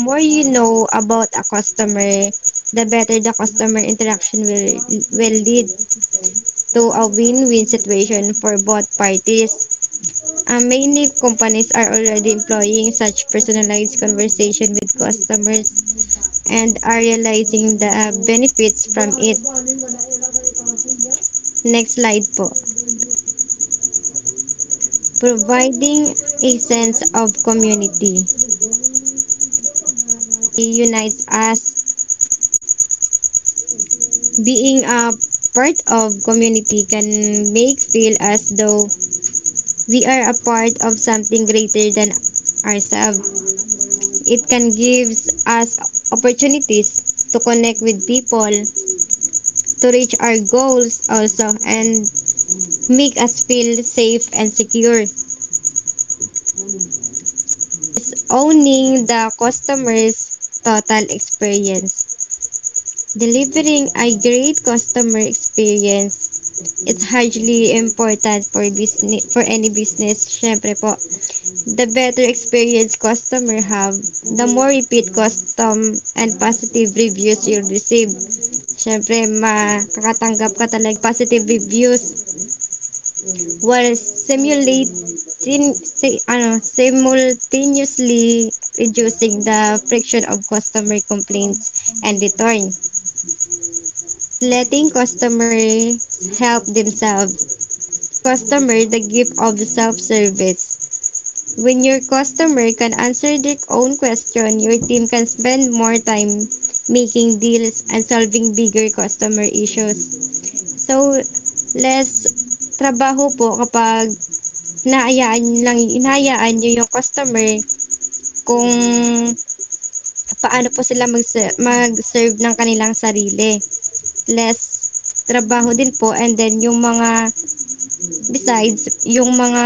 more you know about a customer, the better the customer interaction will lead to a win-win situation for both parties. Many companies are already employing such personalized conversation with customers and are realizing the benefits from it. Next slide po. Providing a sense of community unites us. Being a part of community can make feel as though We are a part of something greater than ourselves. It can give us opportunities to connect with people, to reach our goals also, and make us feel safe and secure. Owning the customer's total experience. Delivering a great customer experience is hugely important for any business. Syempre po, the better experience customer have, the more repeat custom and positive reviews you'll receive. Syempre, makakatanggap ka talaga positive reviews while simultaneously reducing the friction of customer complaints and return. Letting customers help themselves. Customer the gift of self-service. When your customer can answer their own question, your team can spend more time making deals and solving bigger customer issues. So, less trabaho po kapag hinahayaan nyo yung customer kung paano po sila mag-serve ng kanilang sarili. Less trabaho din po, and then yung mga besides yung mga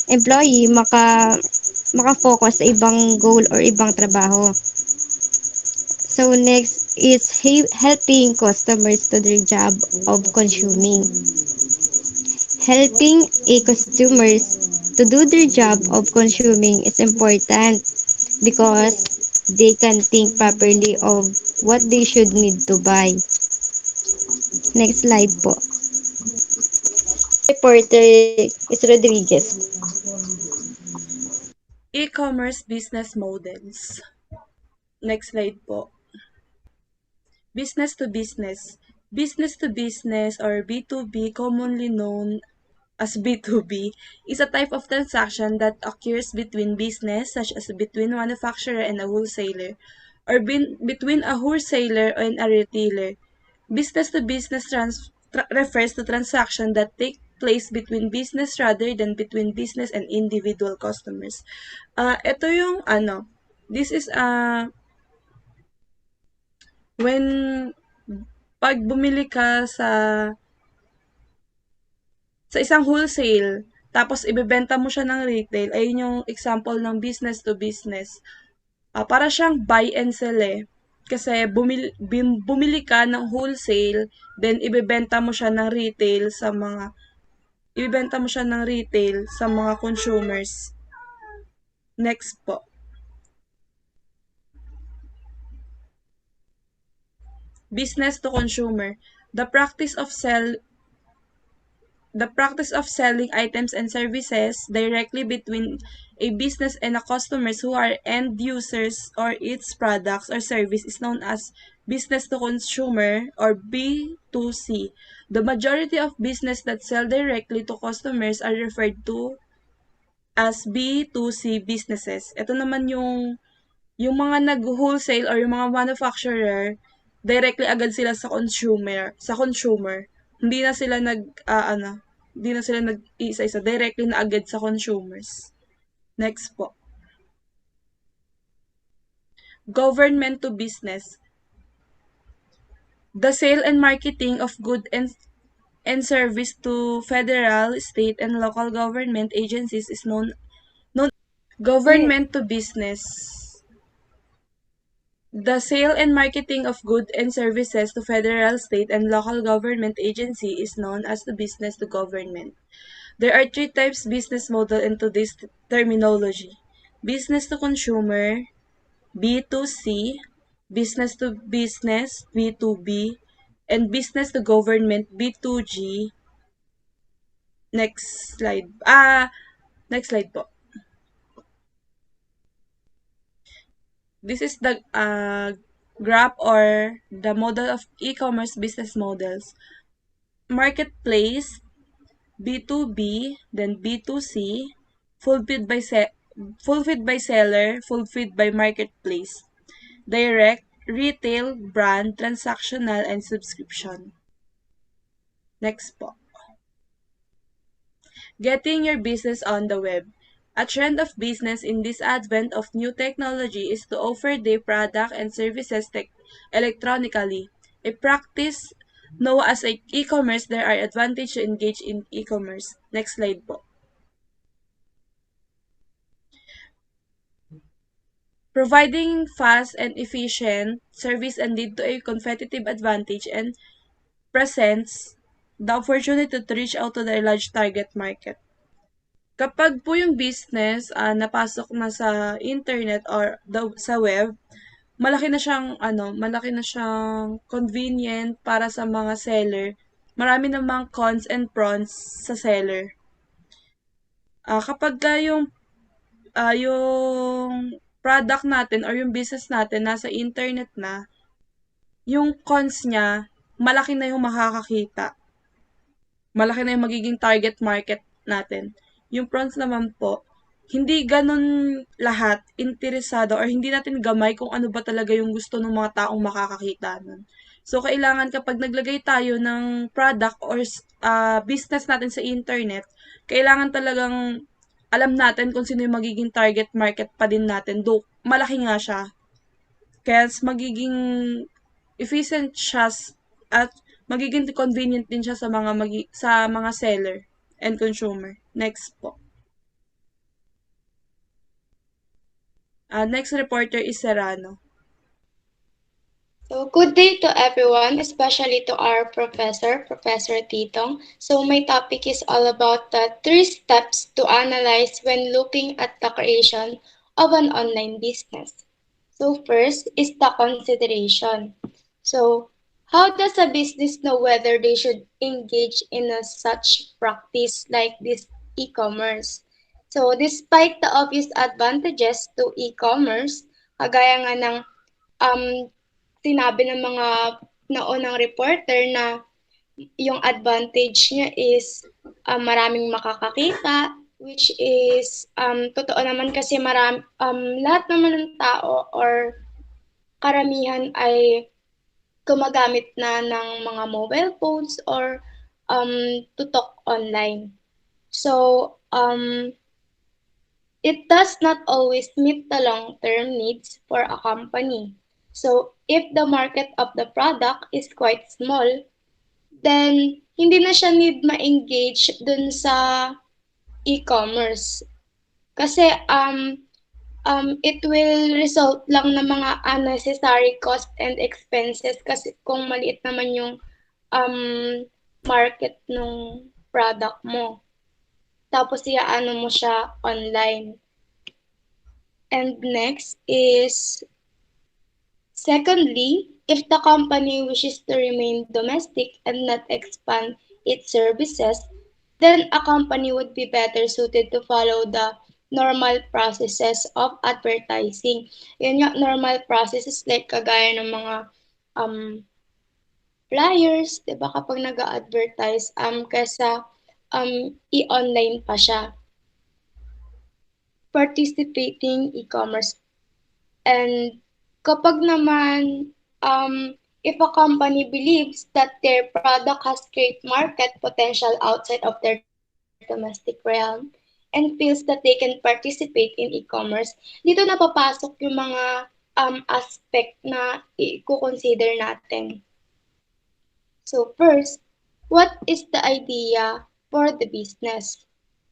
employee maka-focus sa ibang goal or ibang trabaho. So next is helping customers to their job of consuming. Helping a customers to do their job of consuming is important because they can think properly of what they should need to buy. Next slide po. Reporter is Rodriguez. E-commerce business models. Next slide po. Business to business. Business to business or B2B, commonly known as B2B, is a type of transaction that occurs between business, such as between a manufacturer and a wholesaler, or between a wholesaler and a retailer. Business to business refers to transactions that take place between business rather than between business and individual customers. Ito yung this is when pag bumili ka sa isang wholesale, tapos ibebenta mo siya ng retail, ayun yung example ng business to business. Para siyang buy and sell eh. Kasi bumili ka ng wholesale, then ibebenta mo siya ng retail sa mga consumers. Next po. Business to consumer. The practice of selling items and services directly between a business and a customers who are end users or its products or service is known as business to consumer or B2C. The majority of business that sell directly to customers are referred to as B2C businesses. Ito naman yung mga nag-wholesale or yung mga manufacturer, directly agad sila sa consumer. Hindi na sila hindi na sila nag-isa-isa, directly na agad sa consumers. Next po. Government to business. The sale and marketing of goods and service to federal, state, and local government agencies is known government to business. The sale and marketing of goods and services to federal, state, and local government agency is known as the business to government. There are three types business model into this terminology. Business to consumer, B2C, business to business, B2B, and business to government, B2G. Next slide. Next slide po. This is the graph or the model of e-commerce business models. Marketplace, B2B, then B2C, fulfilled by seller, fulfilled by marketplace. Direct, retail, brand, transactional, and subscription. Next po. Getting your business on the web. A trend of business in this advent of new technology is to offer their product and services electronically. A practice known as e-commerce, there are advantages to engage in e-commerce. Next slide po. Providing fast and efficient service and lead to a competitive advantage and presents the opportunity to reach out to the large target market. Kapag po yung business napasok na sa internet or sa web, malaki na siyang convenient para sa mga seller. Marami namang cons and pros sa seller. Kapag yung product natin or yung business natin nasa internet na, yung cons niya, malaki na yung makakakita. Malaki na yung magiging target market natin. Yung pros naman po, hindi ganun lahat interesado or hindi natin gamay kung ano ba talaga yung gusto ng mga taong makakakita nun. So, kailangan kapag naglagay tayo ng product or business natin sa internet, kailangan talagang alam natin kung sino yung magiging target market pa din natin. Though, malaki nga siya. Kaya magiging efficient siya at magiging convenient din siya sa mga seller and consumer. Next po. Next reporter is Serrano. So, good day to everyone, especially to our professor, Professor Titong. So, my topic is all about the 3 steps to analyze when looking at the creation of an online business. So, first is the consideration. So, how does a business know whether they should engage in such practice like this e-commerce? So, despite the obvious advantages to e-commerce, kagaya nga ng sinabi ng mga naunang reporter na yung advantage niya is maraming makakakita, which is totoo naman kasi lahat naman ng tao or karamihan ay gumagamit na ng mga mobile phones or to talk online. So, it does not always meet the long-term needs for a company. So, if the market of the product is quite small, then hindi na siya need ma-engage dun sa e-commerce. Kasi it will result lang ng mga unnecessary cost and expenses kasi kung maliit naman yung market ng product mo. Tapos iaano mo siya online. And next is, secondly, if the company wishes to remain domestic and not expand its services, then a company would be better suited to follow the normal processes of advertising. Yun nga, normal processes like kagaya ng mga flyers, di ba, kapag nag-advertise, kaysa i-online pa siya. Participating e-commerce. And kapag naman, if a company believes that their product has great market potential outside of their domestic realm and feels that they can participate in e-commerce, dito na papasok yung mga aspect na i-consider natin. So first, what is the idea for the business?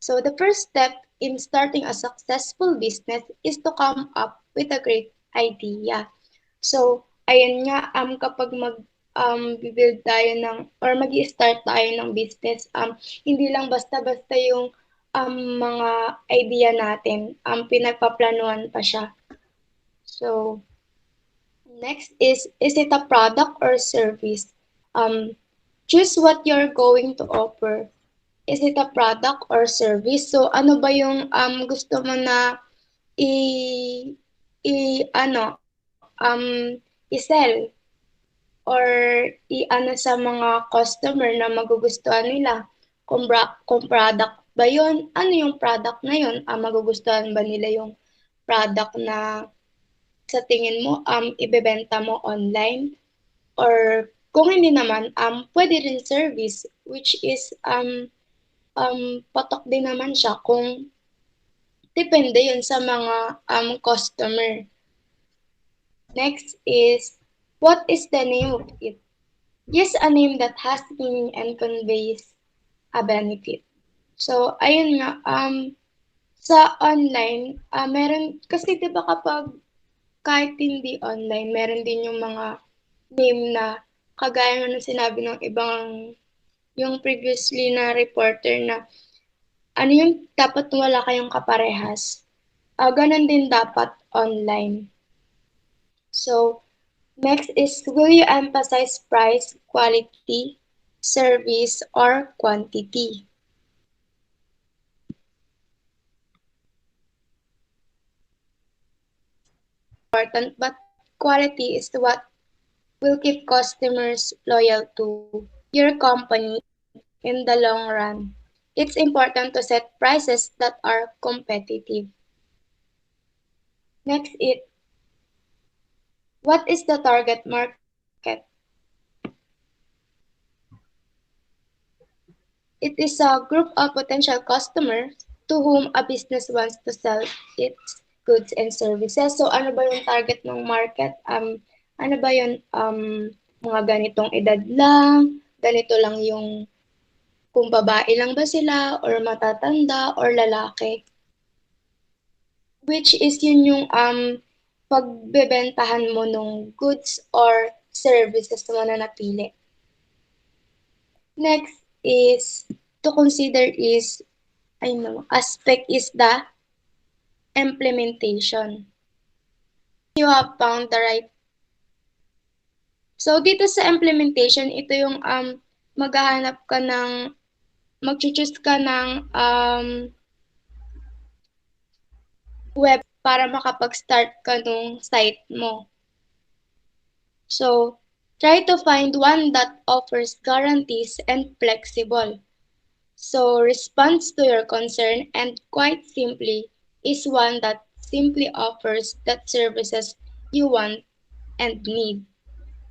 So the first step in starting a successful business is to come up with a great idea. So, ayun nga, kapag build tayo or mag-start tayo ng business, hindi lang basta-basta yung mga idea natin, pinagpaplanuhan pa siya. So, next is it a product or service? Choose what you're going to offer. Is it a product or service? So, ano ba yung gusto mo na i-sell or i-ano sa mga customer na magugustuhan nila? Kung product ba yun? Ano yung product na yun? Magugustuhan ba nila yung product na sa tingin mo ibebenta mo online? Or kung hindi naman, pwede rin service, which is patok din naman siya kung depende yun sa mga customer. Next is, what is the name of it? Use a name that has meaning and conveys a benefit. So, ayun nga, sa online, meron, kasi di ba kapag kahit hindi online, meron din yung mga name na kagaya nga ng sinabi ng ibang, yung previously na reporter na ano yung dapat wala kayong kaparehas. Ganun din dapat online. So, next is, will you emphasize price, quality, service, or quantity? Important, but quality is what will keep customers loyal to your company in the long run. It's important to set prices that are competitive. Next is, what is the target market? It is a group of potential customers to whom a business wants to sell its goods and services. So ano ba yung target ng market? Ano ba yun? Mga ganitong edad lang, ganito lang yung kung babae lang ba sila or matatanda or lalaki. Which is yun yung pagbebentahan mo ng goods or services mo na napili. Next is to consider is aspect is the implementation. You have found the right. So dito sa implementation, ito yung maghahanap ka ng mag-choose ka ng web para makapag-start ka nung site mo. So, try to find one that offers guarantees and flexible. So, response to your concern and quite simply is one that simply offers that services you want and need.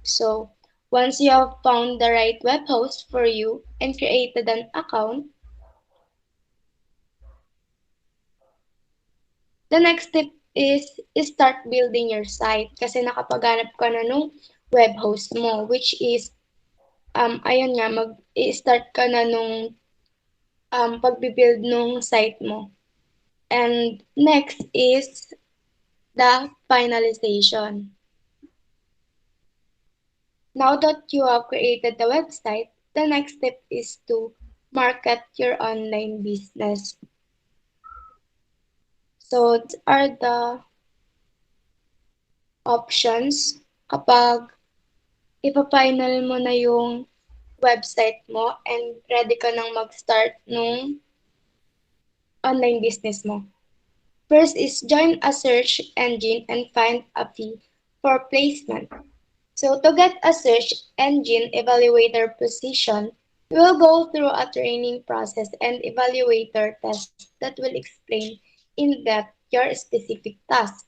So, once you have found the right web host for you and created an account, the next step is start building your site kasi nakapaghanap ka na nung web host mo, which is, ayun nga, mag-start ka na nung pagbibuild nung site mo. And next is the finalization. Now that you have created the website, the next step is to market your online business. So, these are the options kapag ipa-final mo na yung website mo and ready ka nang mag-start nung online business mo. First is join a search engine and find a fee for placement. So to get a search engine evaluator position, we will go through a training process and evaluator test that will explain in depth your specific task.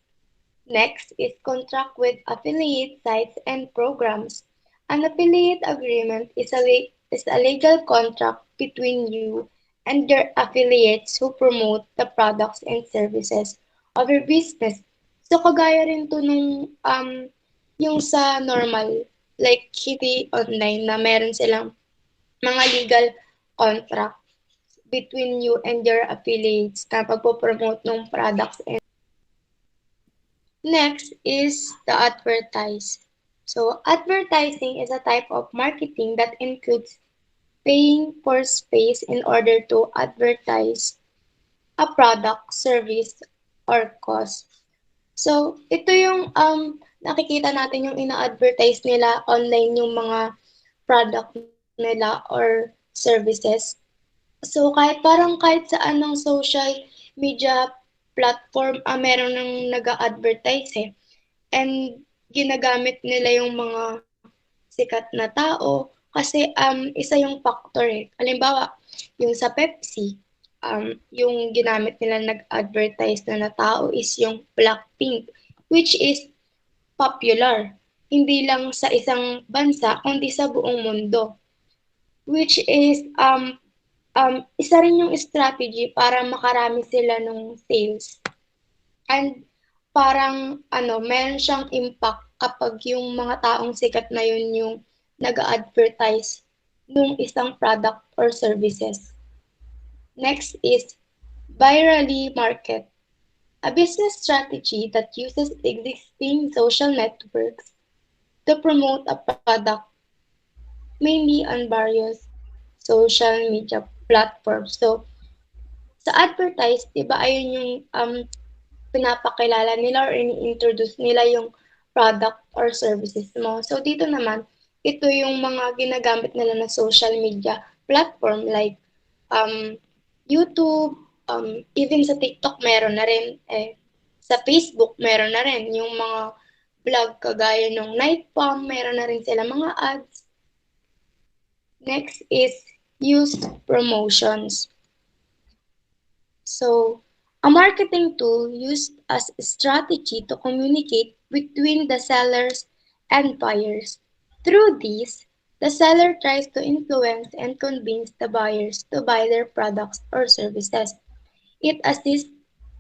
Next is contract with affiliate sites and programs. An affiliate agreement is a legal contract between you and your affiliates who promote the products and services of your business. So kagaya rin to nung yung sa normal, like hindi online na meron silang mga legal contract between you and your affiliates na pagpo-promote ng products. And next is the advertise. So advertising is a type of marketing that includes paying for space in order to advertise a product, service, or cause. So, ito yung nakikita natin yung ina-advertise nila online yung mga product nila or services. So, kahit sa anong social media platform, meron nang nag-a-advertise eh. And ginagamit nila yung mga sikat na tao kasi isa yung factor eh. Halimbawa, yung sa Pepsi, yung ginamit nila nag-advertise na tao is yung Blackpink, which is popular. Hindi lang sa isang bansa, kundi sa buong mundo. Which is, Isa rin yung strategy para makarami sila nung sales. And parang meron siyang impact kapag yung mga taong sikat na yun yung nag-advertise nung isang product or services. Next is virally market, a business strategy that uses existing social networks to promote a product mainly on various social media platforms. So, sa advertise, di ba ayun yung pinapakilala nila or ini-introduce nila yung product or services mo. So, dito naman, ito yung mga ginagamit nila na social media platform like YouTube, even sa TikTok meron na rin, sa Facebook meron na rin yung mga vlog kagaya ng Night Palm, meron na rin sila mga ads. Next is used promotions. So, a marketing tool used as a strategy to communicate between the sellers and buyers. Through this, the seller tries to influence and convince the buyers to buy their products or services. It assists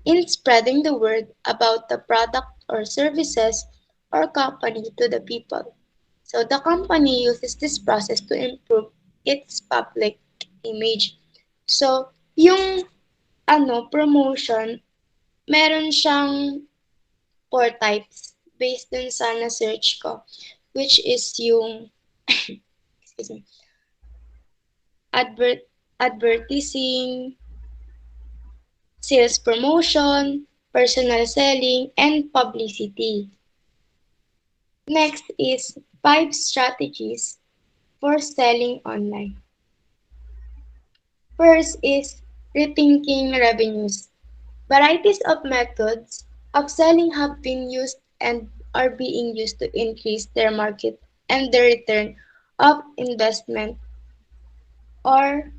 in spreading the word about the product or services or company to the people. So the company uses this process to improve its public image. So, yung promotion, meron siyang four types based dun sa na-search ko, which is yung excuse me, advert advertising, sales promotion, personal selling, and publicity. Next is 5 strategies for selling online. First is rethinking revenues. Varieties of methods of selling have been used and are being used to increase their market and the return of investment or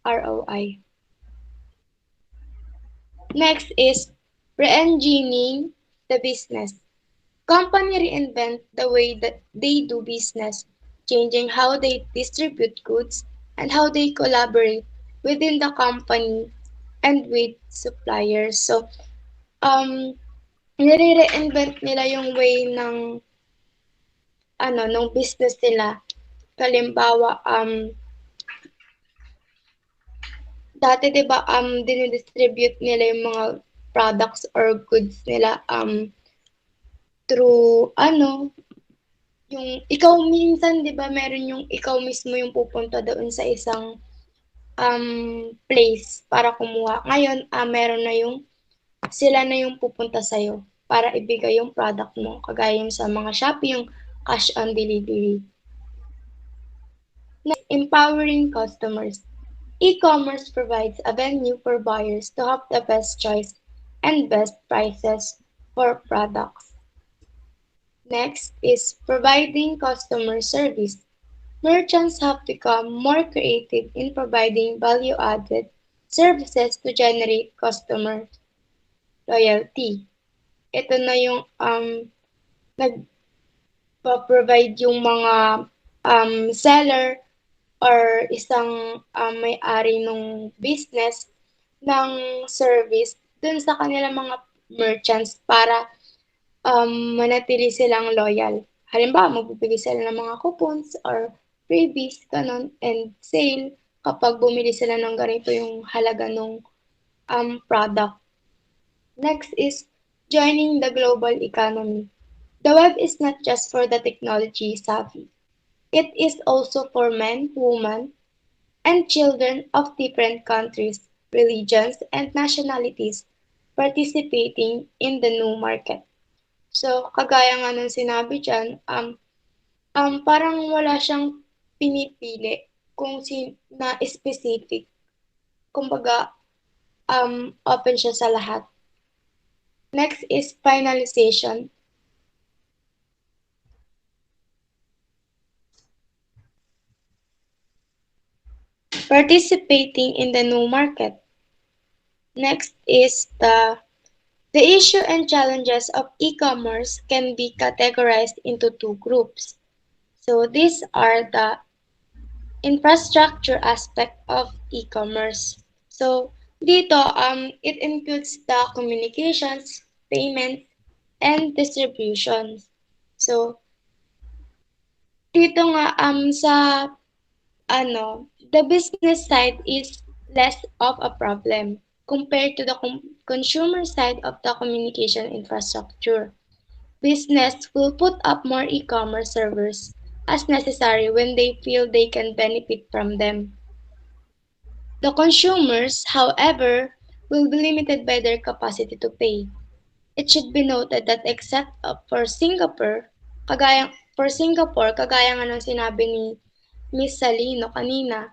ROI. Next is re-engineering the business. Company reinvent the way that they do business, changing how they distribute goods and how they collaborate within the company and with suppliers. So, nire-reinvent nila yung way ng ng business nila. Halimbawa, dati 'di ba dinidistribute nila yung mga products or goods nila through yung ikaw minsan 'di ba meron yung ikaw mismo yung pupunta doon sa isang place para kumuha. Ngayon, meron na yung sila na yung pupunta sa'yo para ibigay yung product mo. Kagaya yung sa mga Shopee, yung cash on delivery. Next, empowering customers. E-commerce provides a venue for buyers to have the best choice and best prices for products. Next is providing customer service. Merchants have become more creative in providing value-added services to generate customer loyalty. Ito na yung nagpa-provide yung mga seller or isang may-ari ng business ng service dun sa kanilang mga merchants para manatili silang loyal. Halimbawa, magbibigay sila ng mga coupons or freebies, ganon, and sale kapag bumili sila ng ganito yung halaga ng product. Next is joining the global economy. The web is not just for the technology savvy. It is also for men, women, and children of different countries, religions, and nationalities participating in the new market. So, kagaya nga ng sinabi dyan, parang wala siyang pinipili kung na specific. Kumbaga, open siya sa lahat. Next is finalization. Participating in the new market. Next is the issue and challenges of e-commerce can be categorized into two groups. So these are the infrastructure aspect of e-commerce. So, dito, it includes the communications, payments, and distributions. So, dito nga, sa, the business side is less of a problem compared to the consumer side of the communication infrastructure. Business will put up more e-commerce servers as necessary when they feel they can benefit from them. The consumers, however, will be limited by their capacity to pay. It should be noted that except kagaya nga ng sinabi ni Miss Salino kanina,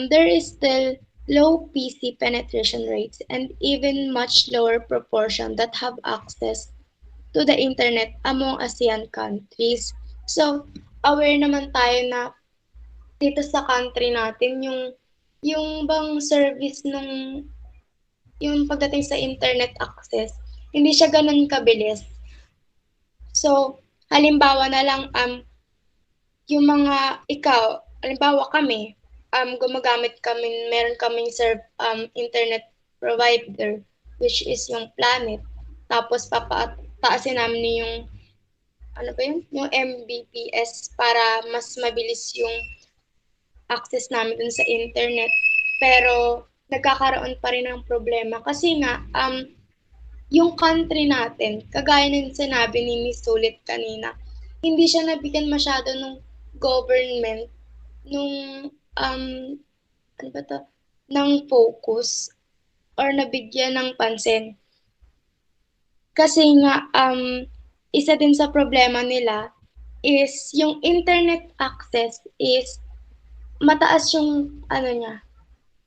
there is still low PC penetration rates and even much lower proportion that have access to the internet among ASEAN countries. So, aware naman tayo na dito sa country natin yung bang service nung yung pagdating sa internet access, hindi siya ganun kabilis. So, halimbawa na lang yung mga halimbawa kami, gumagamit kami, meron kaming internet provider which is yung Planet. Tapos papataasin namin yung ano ba yun? Yung Mbps para mas mabilis yung access namin dun sa internet. Pero nagkakaroon pa rin ng problema kasi nga yung country natin, kagaya ng sinabi ni Miss Sulit kanina, hindi siya nabigyan masyado ng government nung ano ba to, ng focus or nabigyan ng pansin. Kasi nga isa din sa problema nila is yung internet access is mataas yung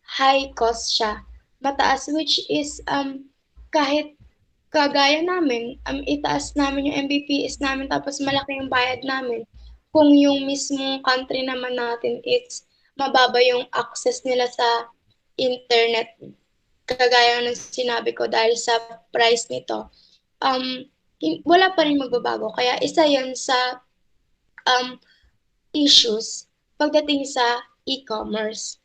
high cost siya. Mataas which is kahit kagaya namin, itaas namin yung Mbps namin tapos malaki yung bayad namin. Kung yung mismong country naman natin is mababa yung access nila sa internet, kagaya ng sinabi ko dahil sa price nito, wala pa rin magbabago. Kaya isa yan sa issues pagdating sa e-commerce.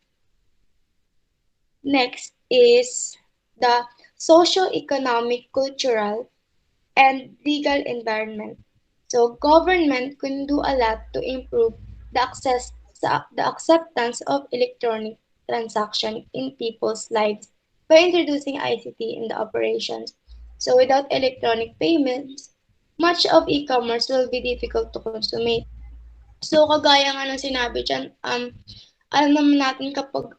Next is the socio-economic, cultural, and legal environment. So government can do a lot to improve the acceptance of electronic transaction in people's lives by introducing ICT in the operations. So without electronic payments, much of e-commerce will be difficult to consummate. So kagaya nga ng sinabi dyan, alam naman natin kapag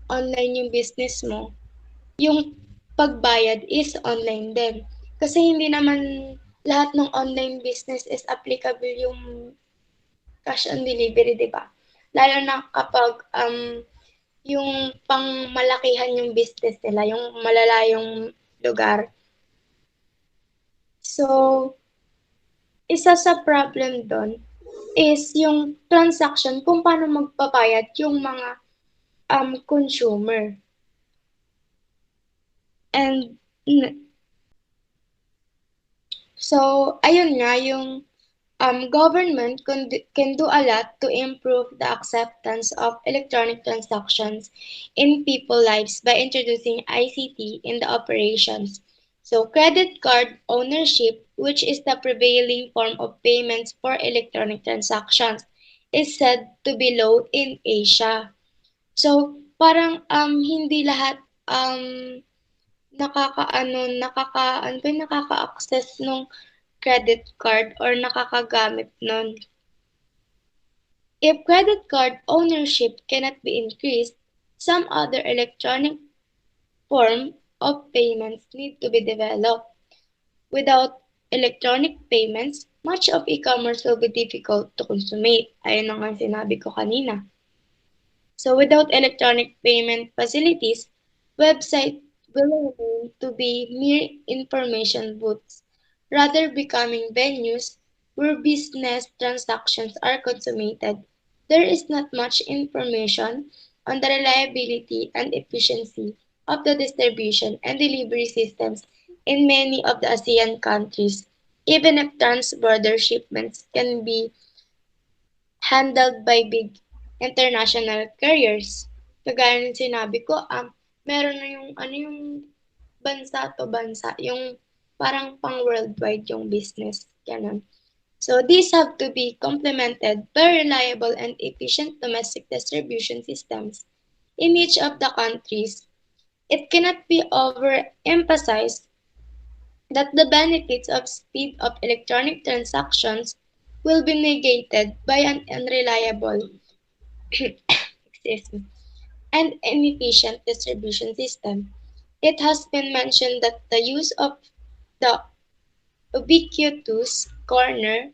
online yung business mo, yung pagbayad is online din. Kasi hindi naman lahat ng online business is applicable yung cash on delivery, di ba? Lalo na kapag yung pangmalakihan yung business nila, yung malalayong lugar. So, isa sa problem doon is yung transaction kung paano magbabayad yung mga consumer. And so, ayun nga, yung government can do a lot to improve the acceptance of electronic transactions in people's lives by introducing ICT in the operations. So, credit card ownership, which is the prevailing form of payments for electronic transactions, is said to be low in Asia. So, parang hindi lahat nakaka-access nung credit card or nakakagamit nun. If credit card ownership cannot be increased, some other electronic form of payments need to be developed. Without electronic payments, much of e-commerce will be difficult to consummate. Ayun ang sinabi ko kanina. So without electronic payment facilities, websites will remain to be mere information booths, rather becoming venues where business transactions are consummated. There is not much information on the reliability and efficiency of the distribution and delivery systems in many of the ASEAN countries, even if trans-border shipments can be handled by big international carriers. Kagaya ng sinabi ko, meron na yung bansa to bansa, yung parang pang worldwide yung business, ganun. So these have to be complemented by reliable and efficient domestic distribution systems in each of the countries. It cannot be overemphasized that the benefits of speed of electronic transactions will be negated by an unreliable excuse me, and inefficient distribution system. It has been mentioned that the use of the ubiquitous corner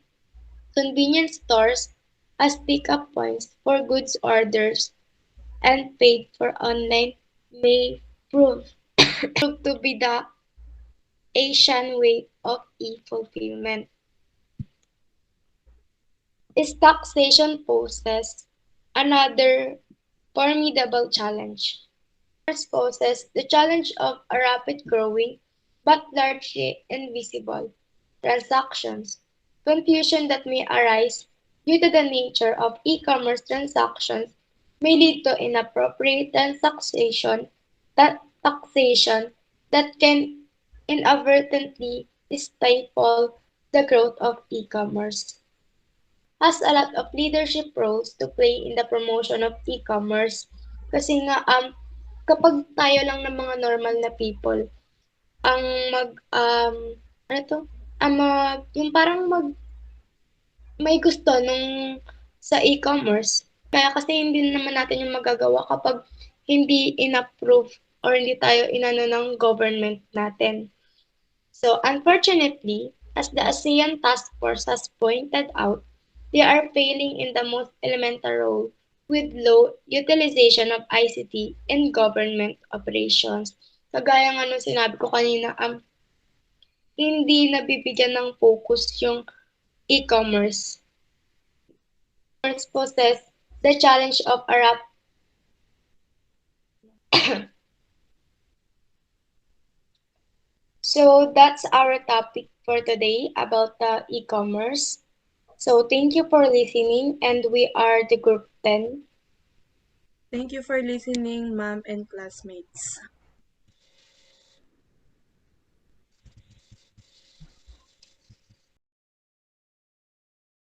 convenience stores as pickup points for goods orders and paid for online may prove to be the Asian way of e-fulfillment. Is taxation poses another formidable challenge. First poses the challenge of a rapid growing but largely invisible transactions. Confusion that may arise due to the nature of e-commerce transactions may lead to inappropriate taxation that can inadvertently stifle the growth of e-commerce. Has a lot of leadership roles to play in the promotion of e-commerce. Kasi nga, kapag tayo lang ng mga normal na people, ang ano to? Yung parang may gusto nung sa e-commerce. Kaya kasi hindi naman natin yung magagawa kapag hindi in-approve or hindi tayo inano ng government natin. So, unfortunately, as the ASEAN Task Force has pointed out, they are failing in the most elemental role with low utilization of ICT in government operations. Kagaya nga nung sinabi ko kanina, hindi nabibigyan ng focus yung e-commerce. E-commerce poses the challenge of a So that's our topic for today about the e-commerce. So thank you for listening, and we are the group 10. Thank you for listening, ma'am and classmates.